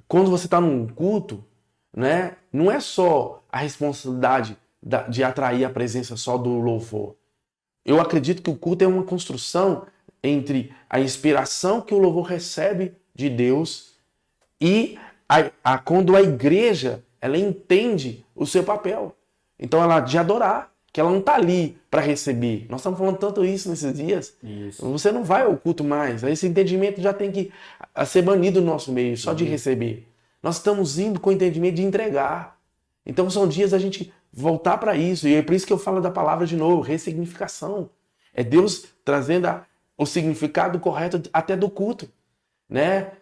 quando você está num culto, né, não é só a responsabilidade de atrair a presença só do louvor. Eu acredito que o culto é uma construção entre a inspiração que o louvor recebe de Deus e quando a igreja ela entende o seu papel. Então ela de adorar, que ela não está ali para receber. Nós estamos falando tanto isso nesses dias. Isso. Você não vai ao culto mais. Esse entendimento já tem que ser banido do nosso meio, só de receber. Nós estamos indo com o entendimento de entregar. Então são dias a gente voltar para isso. E é por isso que eu falo da palavra de novo, ressignificação. É Deus trazendo o significado correto até do culto. Né?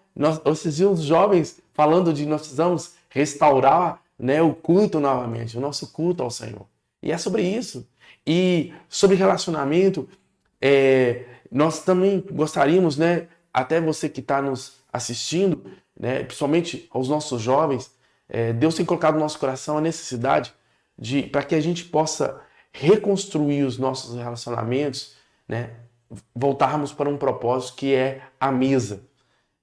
Esses dias os jovens falando de nós precisamos restaurar, né, o culto novamente, o nosso culto ao Senhor. E é sobre isso. E sobre relacionamento, nós também gostaríamos, né, até você que está nos assistindo, né, principalmente aos nossos jovens, Deus tem colocado no nosso coração a necessidade para que a gente possa reconstruir os nossos relacionamentos, né, voltarmos para um propósito que é a mesa.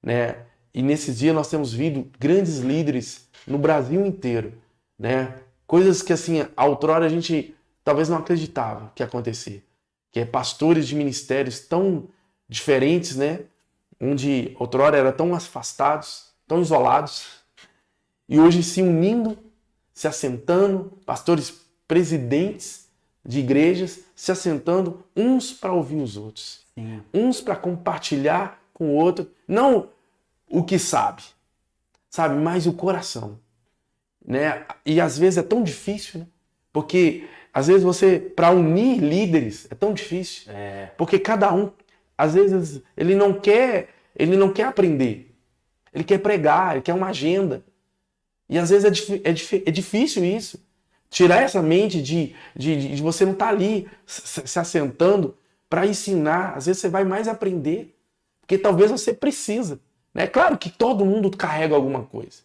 Né? E nesses dias nós temos visto grandes líderes no Brasil inteiro, né? Coisas que assim, outrora a gente talvez não acreditava que ia acontecer, que é pastores de ministérios tão diferentes, né? Onde outrora eram tão afastados, tão isolados, e hoje se unindo, se assentando, pastores presidentes de igrejas se assentando uns para ouvir os outros, Sim. Uns para compartilhar com o outro, não o que sabe, mas o coração, né? E às vezes é tão difícil, né? Porque às vezes para unir líderes é tão difícil, porque cada um, às vezes ele não quer aprender, ele quer pregar, ele quer uma agenda, e às vezes é difícil isso, tirar essa mente de você não estar ali se assentando para ensinar. Às vezes você vai mais aprender, porque talvez você precisa. É claro que todo mundo carrega alguma coisa.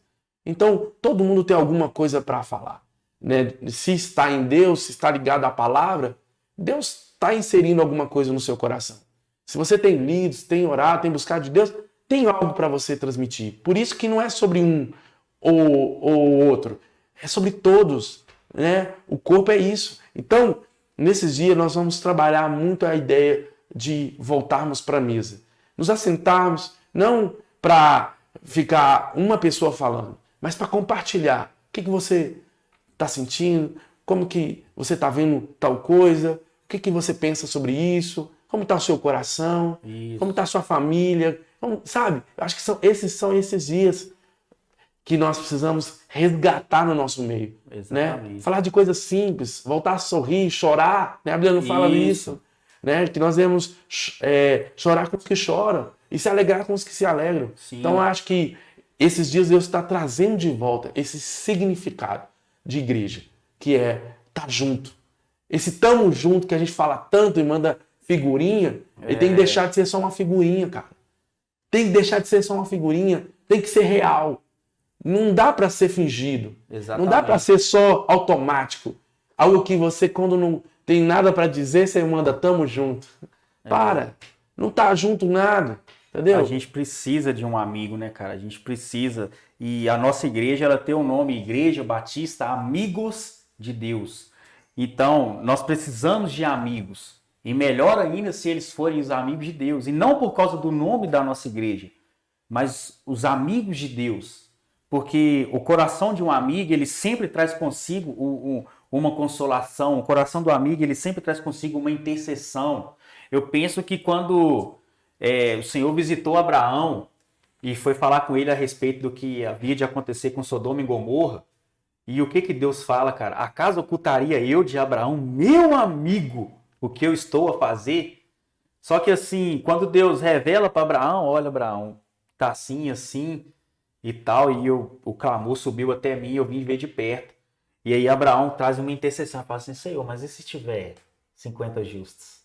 Então, todo mundo tem alguma coisa para falar. Né? Se está em Deus, se está ligado à palavra, Deus está inserindo alguma coisa no seu coração. Se você tem lido, se tem orado, tem buscado de Deus, tem algo para você transmitir. Por isso que não é sobre um ou outro. É sobre todos. Né? O corpo é isso. Então, nesses dias nós vamos trabalhar muito a ideia de voltarmos para a mesa. Nos assentarmos, não para ficar uma pessoa falando, mas para compartilhar. O que você está sentindo? Como que você está vendo tal coisa? O que você pensa sobre isso? Como está o seu coração? Isso. Como está a sua família? Sabe? Eu acho que são esses dias que nós precisamos resgatar no nosso meio. Exatamente. Né? Falar de coisas simples, voltar a sorrir, chorar. Né? A Bíblia não fala isso. Né? Que nós devemos chorar com os que choram e se alegrar com os que se alegram. Sim. Então eu acho que esses dias Deus está trazendo de volta esse significado de igreja, que é estar junto. Esse tamo junto que a gente fala tanto e manda figurinha, ele tem que deixar de ser só uma figurinha, cara. Tem que deixar de ser só uma figurinha, tem que ser real. Não dá para ser fingido. Exatamente. Não dá para ser só automático. Algo que você, quando não tem nada para dizer, você manda tamo junto. Para. Não tá junto nada. Entendeu? A gente precisa de um amigo, né, cara? A gente precisa. E a nossa igreja, ela tem o nome Igreja Batista Amigos de Deus. Então, nós precisamos de amigos. E melhor ainda se eles forem os amigos de Deus. E não por causa do nome da nossa igreja, mas os amigos de Deus. Porque o coração de um amigo, ele sempre traz consigo uma consolação. O coração do amigo, ele sempre traz consigo uma intercessão. Eu penso que quando o Senhor visitou Abraão e foi falar com ele a respeito do que havia de acontecer com Sodoma e Gomorra, e o que Deus fala, cara? Acaso ocultaria eu de Abraão, meu amigo, o que eu estou a fazer? Só que assim, quando Deus revela para Abraão, olha, Abraão, tá assim, assim e tal, e o clamor subiu até mim, eu vim ver de perto. E aí Abraão traz uma intercessão, fala assim, Senhor, mas e se tiver 50 justos?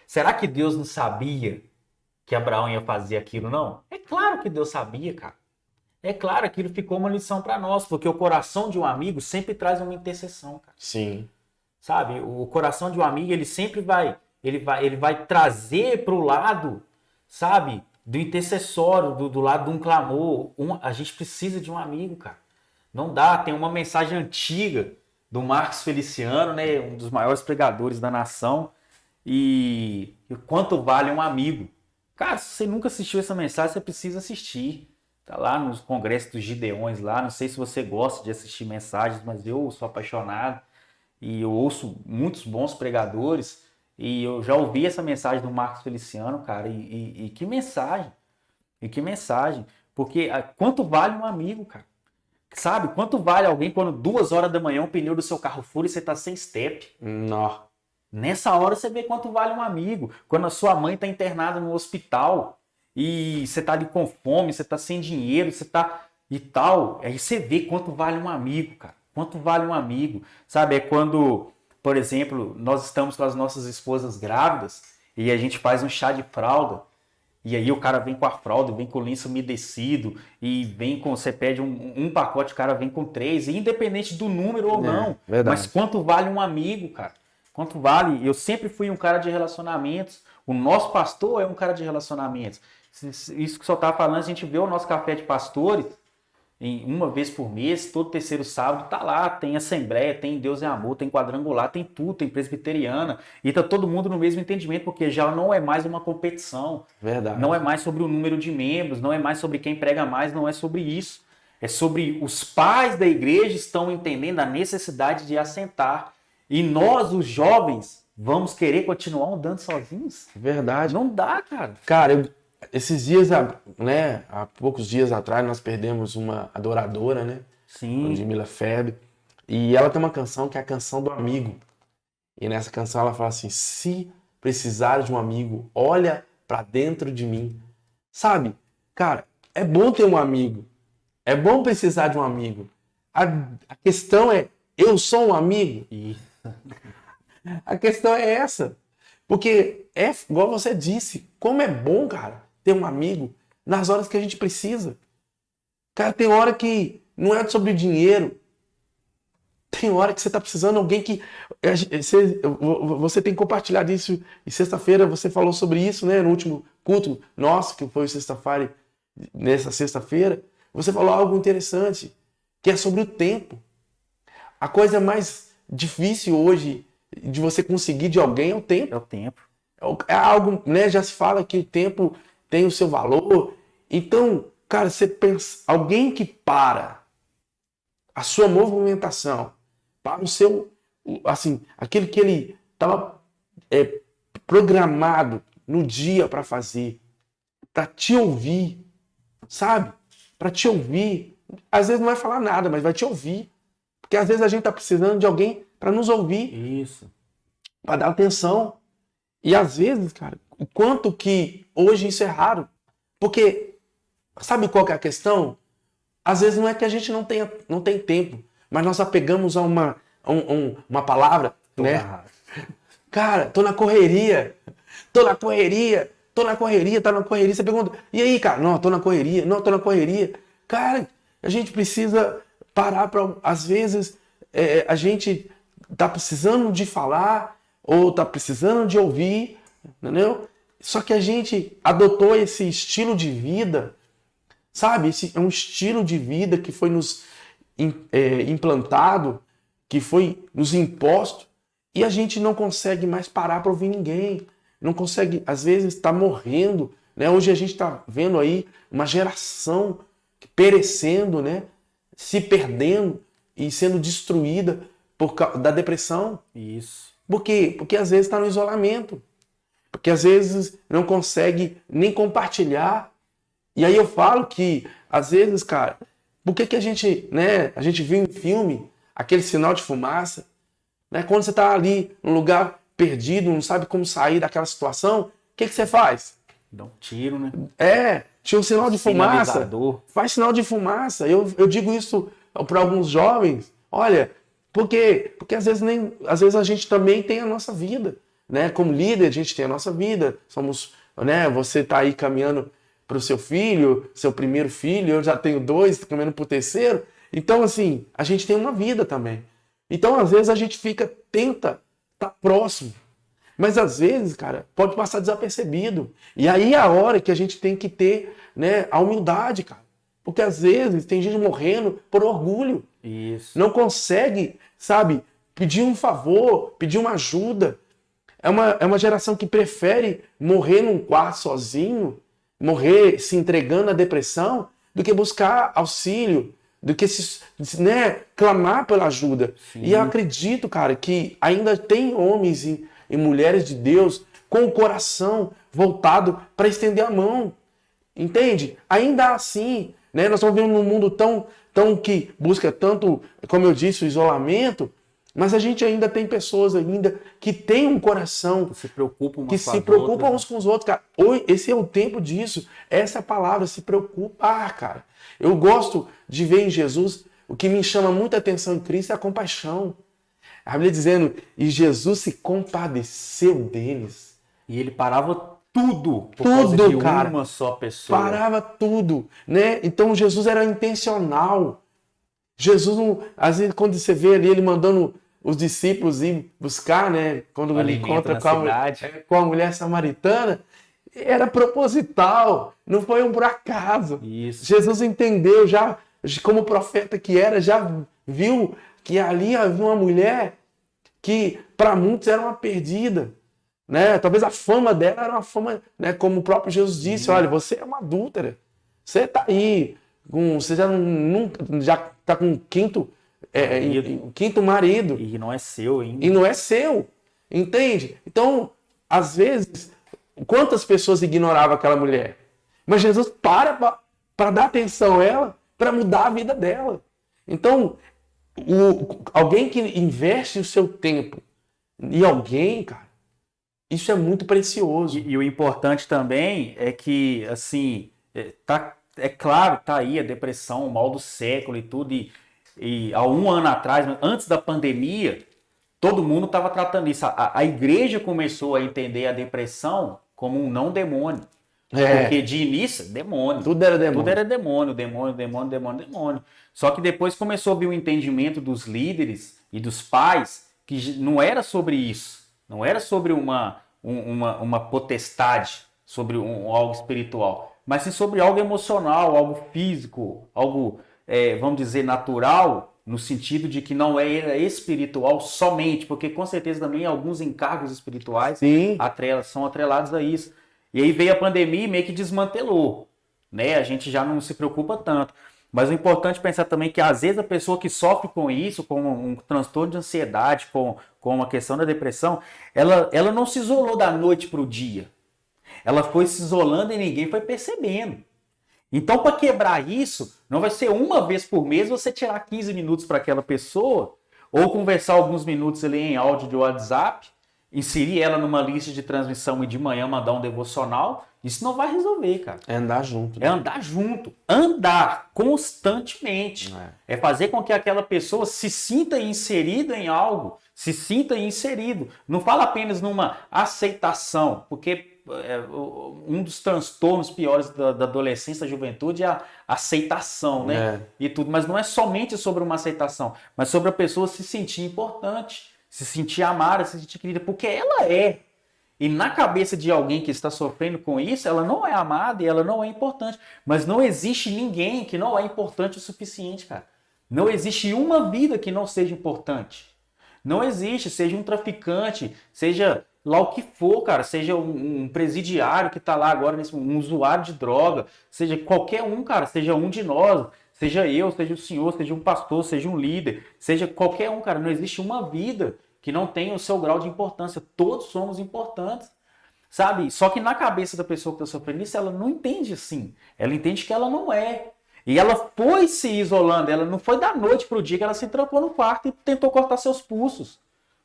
Será que Deus não sabia que Abraão ia fazer aquilo, não? É claro que Deus sabia, cara. É claro, aquilo ficou uma lição para nós, porque o coração de um amigo sempre traz uma intercessão, cara. Sim. Sabe? O coração de um amigo, ele sempre ele vai trazer para o lado, sabe? Do intercessório, do lado de um clamor. A gente precisa de um amigo, cara. Não dá, tem uma mensagem antiga do Marcos Feliciano, né? Um dos maiores pregadores da nação. E quanto vale um amigo? Cara, se você nunca assistiu essa mensagem, você precisa assistir. Tá lá nos congressos dos Gideões lá. Não sei se você gosta de assistir mensagens, mas eu sou apaixonado. E eu ouço muitos bons pregadores. E eu já ouvi essa mensagem do Marcos Feliciano, cara. E que mensagem. E que mensagem. Porque quanto vale um amigo, cara? Sabe? Quanto vale alguém quando 2 horas da manhã o pneu do seu carro fura e você tá sem step? Não. Nessa hora você vê quanto vale um amigo. Quando a sua mãe está internada no hospital e você está ali com fome, você está sem dinheiro, você está e tal, aí você vê quanto vale um amigo, cara. Quanto vale um amigo. Sabe, é quando, por exemplo, nós estamos com as nossas esposas grávidas e a gente faz um chá de fralda e aí o cara vem com a fralda, vem com o lenço umedecido e vem com, você pede um pacote, o cara vem com 3, independente do número ou não. Verdade. Mas quanto vale um amigo, cara? Quanto vale? Eu sempre fui um cara de relacionamentos. O nosso pastor é um cara de relacionamentos. Isso que só tá falando, a gente vê o nosso café de pastores uma vez por mês, todo terceiro sábado, tá lá, tem assembleia, tem Deus é Amor, tem quadrangular, tem tudo, tem presbiteriana, e tá todo mundo no mesmo entendimento, porque já não é mais uma competição. Verdade. Não é mais sobre o número de membros, não é mais sobre quem prega mais, não é sobre isso. É sobre os pais da igreja estão entendendo a necessidade de assentar. E nós, os jovens, vamos querer continuar andando sozinhos? Verdade. Não dá, cara. Cara, esses dias, né, há poucos dias atrás, nós perdemos uma adoradora, né? Sim. Ludmila Febre. E ela tem uma canção que é a canção do amigo. E nessa canção ela fala assim, se precisar de um amigo, olha pra dentro de mim. Sabe? Cara, é bom ter um amigo. É bom precisar de um amigo. A questão é, eu sou um amigo? Isso. A questão é essa. Porque é igual você disse, como é bom, cara, ter um amigo nas horas que a gente precisa. Cara, tem hora que não é sobre dinheiro. Tem hora que você tá precisando de alguém que... Você tem compartilhado isso. E sexta-feira você falou sobre isso, né? No último culto nosso, que foi sexta-feira, nessa sexta-feira. Você falou algo interessante, que é sobre o tempo. A coisa mais difícil hoje de você conseguir de alguém é o tempo. É o tempo. É algo, né? Já se fala que o tempo tem o seu valor. Então, cara, você pensa, alguém que para a sua movimentação, para o seu, assim, aquilo que ele estava programado no dia para fazer, para te ouvir, sabe? Para te ouvir. Às vezes não vai falar nada, mas vai te ouvir. Porque às vezes a gente está precisando de alguém para nos ouvir. Isso. Para dar atenção. E às vezes, cara, o quanto que hoje isso é raro. Porque, sabe qual que é a questão? Às vezes não é que a gente não tem tempo, mas nós apegamos a uma palavra, né? Cara, tô na correria. Tá na correria. Você pergunta, e aí, cara? Não, tô na correria. Cara, a gente precisa parar para, às vezes, a gente tá precisando de falar ou tá precisando de ouvir, entendeu? Só que a gente adotou esse estilo de vida, sabe? Esse é um estilo de vida que foi nos implantado, que foi nos imposto, e a gente não consegue mais parar para ouvir ninguém. Não consegue, às vezes, está morrendo, né? Hoje a gente está vendo aí uma geração perecendo, né? Se perdendo e sendo destruída por causa da depressão. Isso. Por quê? Porque às vezes está no isolamento. Porque às vezes não consegue nem compartilhar. E aí eu falo que, às vezes, cara, por que a gente, né? A gente viu em filme aquele sinal de fumaça, né? Quando você está ali num lugar perdido, não sabe como sair daquela situação, o que você faz? Dá um tiro, né? Tinha um sinal de fumaça. Sinalizador. Faz sinal de fumaça. Eu digo isso para alguns jovens. Olha, por quê? Porque às vezes a gente também tem a nossa vida, né? Como líder, a gente tem a nossa vida. Somos, né? Você está aí caminhando para o seu filho, seu primeiro filho, eu já tenho 2, caminhando para o terceiro. Então, assim, a gente tem uma vida também. Então, às vezes, a gente tenta estar próximo. Mas, às vezes, cara, pode passar desapercebido. E aí é a hora que a gente tem que ter, né, a humildade, cara. Porque, às vezes, tem gente morrendo por orgulho. Isso. Não consegue, sabe, pedir um favor, pedir uma ajuda. É uma geração que prefere morrer num quarto sozinho, morrer se entregando à depressão, do que buscar auxílio, do que né, clamar pela ajuda. Sim. E eu acredito, cara, que ainda tem homens e mulheres de Deus com o coração voltado para estender a mão. Entende? Ainda assim, né, nós estamos vivendo num mundo tão que busca tanto, como eu disse, o isolamento, mas a gente ainda tem pessoas ainda que têm um coração que se preocupam uns com os outros, cara. Esse é o tempo disso. Essa é a palavra, se preocupar, cara. Eu gosto de ver em Jesus, o que me chama muita atenção em Cristo é a compaixão. A Bíblia dizendo, e Jesus se compadeceu deles. E ele parava tudo por causa de uma só pessoa. Parava tudo, né? Então Jesus era intencional. Jesus, às vezes, quando você vê ali ele mandando os discípulos ir buscar, né? Quando ele encontra com a mulher samaritana, era proposital, não foi um por acaso. Isso. Jesus entendeu, já como profeta que era, já viu que ali havia uma mulher que para muitos era uma perdida, né? Talvez a fama dela era uma fama, né? Como o próprio Jesus disse, olha, você é uma adúltera, você está aí, você já está com quinto marido. E não é seu ainda. E não é seu, entende? Então, às vezes, quantas pessoas ignoravam aquela mulher? Mas Jesus para dar atenção a ela, para mudar a vida dela. Então, alguém que investe o seu tempo em alguém, cara, isso é muito precioso. E o importante também é que, assim, é claro, tá aí a depressão, o mal do século e tudo, e há um ano atrás, antes da pandemia, todo mundo estava tratando isso. A igreja começou a entender a depressão como um não demônio. Porque de início, demônio. Tudo era demônio. Tudo era demônio. Só que depois começou a vir o entendimento dos líderes e dos pais que não era sobre isso. Não era sobre uma potestade, sobre algo espiritual. Mas sim sobre algo emocional, algo físico, algo, vamos dizer, natural, no sentido de que não era espiritual somente, porque com certeza também alguns encargos espirituais são atrelados a isso. E aí veio a pandemia e meio que desmantelou, né? A gente já não se preocupa tanto. Mas o importante é pensar também que às vezes a pessoa que sofre com isso, com um transtorno de ansiedade, com uma questão da depressão, ela não se isolou da noite para o dia. Ela foi se isolando e ninguém foi percebendo. Então, para quebrar isso, não vai ser uma vez por mês você tirar 15 minutos para aquela pessoa, ou conversar alguns minutos ali em áudio de WhatsApp, inserir ela numa lista de transmissão e de manhã mandar um devocional. Isso não vai resolver, cara. É andar junto. Né? É andar junto. Andar constantemente. É fazer com que aquela pessoa se sinta inserida em algo, se sinta inserido. Não fala apenas numa aceitação, porque um dos transtornos piores da adolescência, da juventude é a aceitação, né? E tudo. Mas não é somente sobre uma aceitação, mas sobre a pessoa se sentir importante, se sentir amada, se sentir querida, porque ela é. E na cabeça de alguém que está sofrendo com isso, ela não é amada e ela não é importante. Mas não existe ninguém que não é importante o suficiente, cara. Não existe uma vida que não seja importante. Não existe, seja um traficante, seja lá o que for, cara, seja um presidiário que está lá agora, um usuário de droga, seja qualquer um, cara, seja um de nós, seja eu, seja o senhor, seja um pastor, seja um líder, seja qualquer um, cara, não existe uma vida que não tenha o seu grau de importância. Todos somos importantes, sabe? Só que na cabeça da pessoa que está sofrendo isso, ela não entende assim. Ela entende que ela não é. E ela foi se isolando, ela não foi da noite para o dia que ela se trancou no quarto e tentou cortar seus pulsos.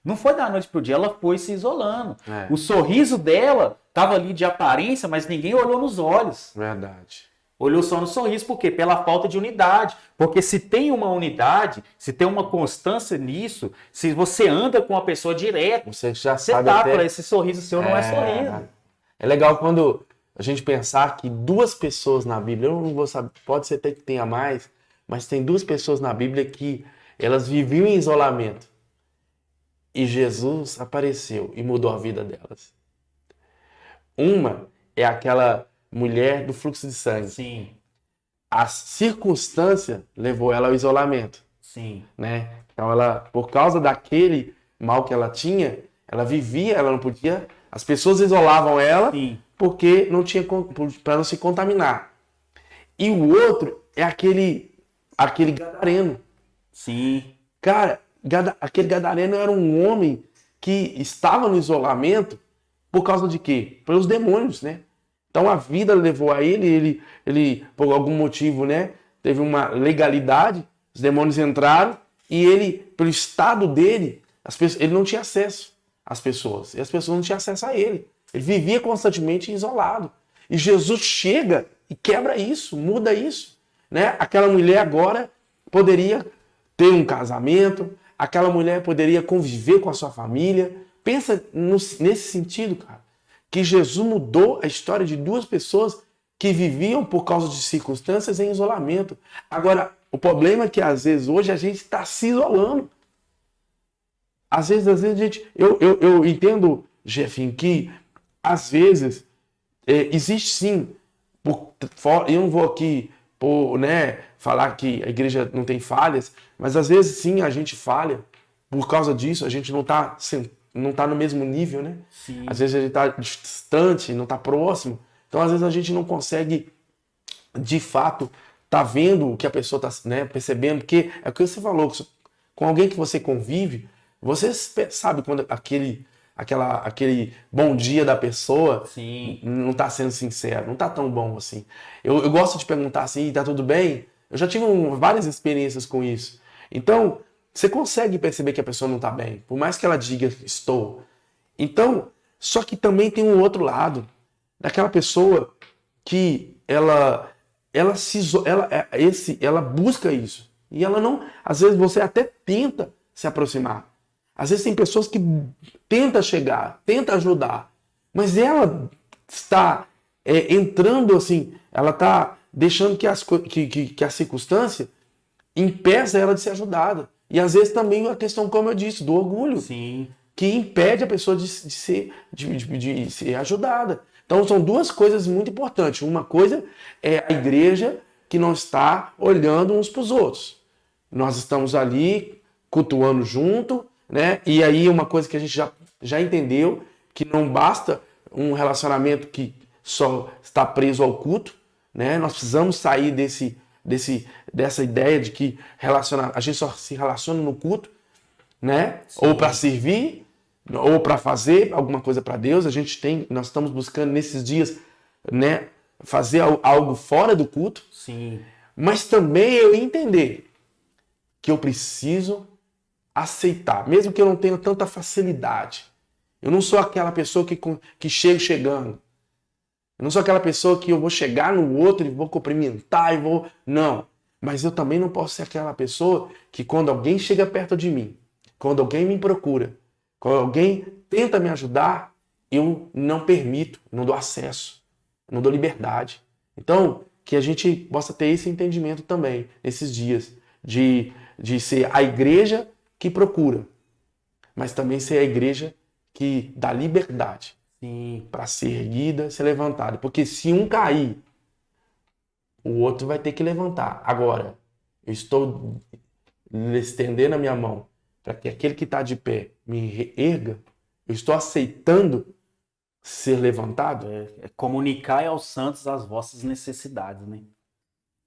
Não foi da noite para o dia, ela foi se isolando. O sorriso dela estava ali de aparência, mas ninguém olhou nos olhos. Verdade. Olhou só no sorriso, por quê? Pela falta de unidade. Porque se tem uma unidade, se tem uma constância nisso, se você anda com a pessoa direto, Você já você sabe tá, até... fala, esse sorriso seu não é sorriso. É legal quando a gente pensar que duas pessoas na Bíblia, eu não vou saber, pode ser até que tenha mais, mas tem duas pessoas na Bíblia que elas viviam em isolamento. E Jesus apareceu e mudou a vida delas. Uma é aquela mulher do fluxo de sangue. Sim. A circunstância levou ela ao isolamento. Sim. Né? Então ela, por causa daquele mal que ela tinha, ela vivia, ela não podia, as pessoas isolavam ela. Sim. Porque não tinha, para não se contaminar. E o outro é aquele gadareno. Sim. Cara, aquele gadareno era um homem que estava no isolamento por causa de quê? Pelos demônios, né? Então a vida levou a ele por algum motivo, né? Teve uma legalidade, os demônios entraram e ele, pelo estado dele, ele não tinha acesso às pessoas. E as pessoas não tinham acesso a ele. Ele vivia constantemente isolado. E Jesus chega e quebra isso, muda isso. Né? Aquela mulher agora poderia ter um casamento, aquela mulher poderia conviver com a sua família. Pensa nesse sentido, cara. Que Jesus mudou a história de duas pessoas que viviam por causa de circunstâncias em isolamento. Agora, o problema é que às vezes hoje a gente está se isolando. Às vezes a gente... Eu entendo, Jefinho, que às vezes, existe sim, eu não vou aqui falar que a igreja não tem falhas, mas às vezes sim a gente falha, por causa disso a gente não tá no mesmo nível, né? Sim. Às vezes a gente está distante, não está próximo, então às vezes a gente não consegue, de fato, tá vendo o que a pessoa está, né, percebendo, porque é o que você falou, com alguém que você convive, você sabe quando aquele bom dia da pessoa Sim. não tá sendo sincero, não tá tão bom assim. Eu gosto de perguntar assim, tá tudo bem? Eu já tive várias experiências com isso. Então, você consegue perceber que a pessoa não tá bem, por mais que ela diga estou. Então, só que também tem um outro lado, daquela pessoa que ela busca isso. E ela não, às vezes você até tenta se aproximar. Às vezes tem pessoas que tentam chegar, tentam ajudar, mas ela está entrando assim, ela está deixando que a circunstância impeça ela de ser ajudada. E às vezes também a questão, como eu disse, do orgulho. Sim. Que impede a pessoa de ser ajudada. Então são duas coisas muito importantes. Uma coisa é a igreja que não está olhando uns para os outros. Nós estamos ali cultuando junto, né? E aí uma coisa que a gente já entendeu, que não basta um relacionamento que só está preso ao culto, né? Nós precisamos sair dessa ideia de que a gente só se relaciona no culto, né? Sim. Ou para servir, ou para fazer alguma coisa para Deus. Nós estamos buscando nesses dias, né, fazer algo fora do culto. Sim. Mas também eu entender que eu preciso aceitar, mesmo que eu não tenha tanta facilidade. Eu não sou aquela pessoa que chega chegando. Eu não sou aquela pessoa que eu vou chegar no outro e vou cumprimentar e vou... Não. Mas eu também não posso ser aquela pessoa que quando alguém chega perto de mim, quando alguém me procura, quando alguém tenta me ajudar, eu não permito, não dou acesso, não dou liberdade. Então, que a gente possa ter esse entendimento também, nesses dias, de ser a igreja que procura. mas também ser a igreja que dá liberdade Sim. para ser erguida, ser levantada. Porque se um cair, o outro vai ter que levantar. Agora, eu estou estendendo a minha mão para que aquele que está de pé me erga, eu estou aceitando ser levantado. Comunicai aos santos as vossas necessidades, né?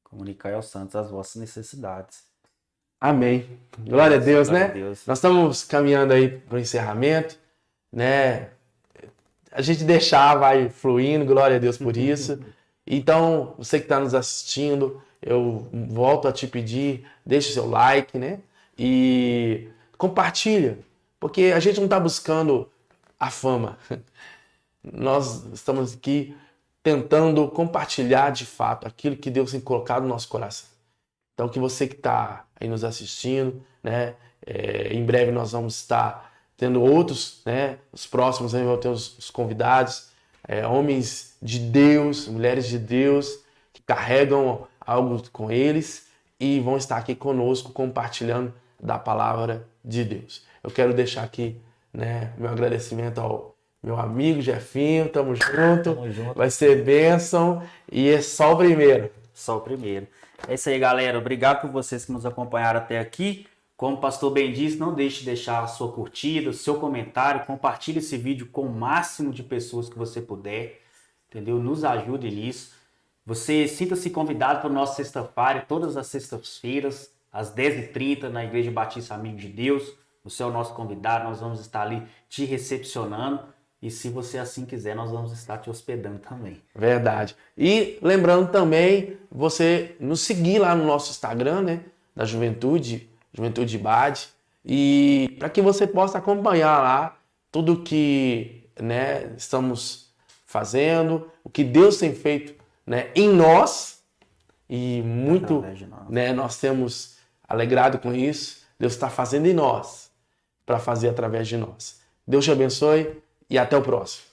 Comunicai aos santos as vossas necessidades. Amém. Glória a Deus, Glória né? a Deus. Nós estamos caminhando aí para o encerramento, né? A gente deixar, vai fluindo, glória a Deus por isso. Então, você que está nos assistindo, eu volto a te pedir, deixe o seu like, né? E compartilha, porque a gente não está buscando a fama. Nós estamos aqui tentando compartilhar de fato aquilo que Deus tem colocado no nosso coração. Então, que você que está aí nos assistindo, né? Em breve nós vamos estar tendo outros, né? Os próximos aí vão ter os convidados, homens de Deus, mulheres de Deus, que carregam algo com eles e vão estar aqui conosco compartilhando da palavra de Deus. Eu quero deixar aqui, né, meu agradecimento ao meu amigo Jefinho, tamo junto, vai ser bênção e é só o primeiro. Só o primeiro. É isso aí, galera. Obrigado por vocês que nos acompanharam até aqui. Como o pastor bem disse, não deixe de deixar a sua curtida, o seu comentário, compartilhe esse vídeo com o máximo de pessoas que você puder, entendeu? Nos ajude nisso. Você sinta-se convidado para o nosso sexta-feira, todas as sextas-feiras, às 10h30, na Igreja Batista Amigo de Deus. Você é o nosso convidado, nós vamos estar ali te recepcionando. E se você assim quiser, nós vamos estar te hospedando também. Verdade. E lembrando também, você nos seguir lá no nosso Instagram, né? Da Juventude Bade. E para que você possa acompanhar lá tudo que, né, estamos fazendo, o que Deus tem feito, né, em nós. E muito, né, nós temos alegrado com isso. Deus está fazendo em nós para fazer através de nós. Deus te abençoe. E até o próximo.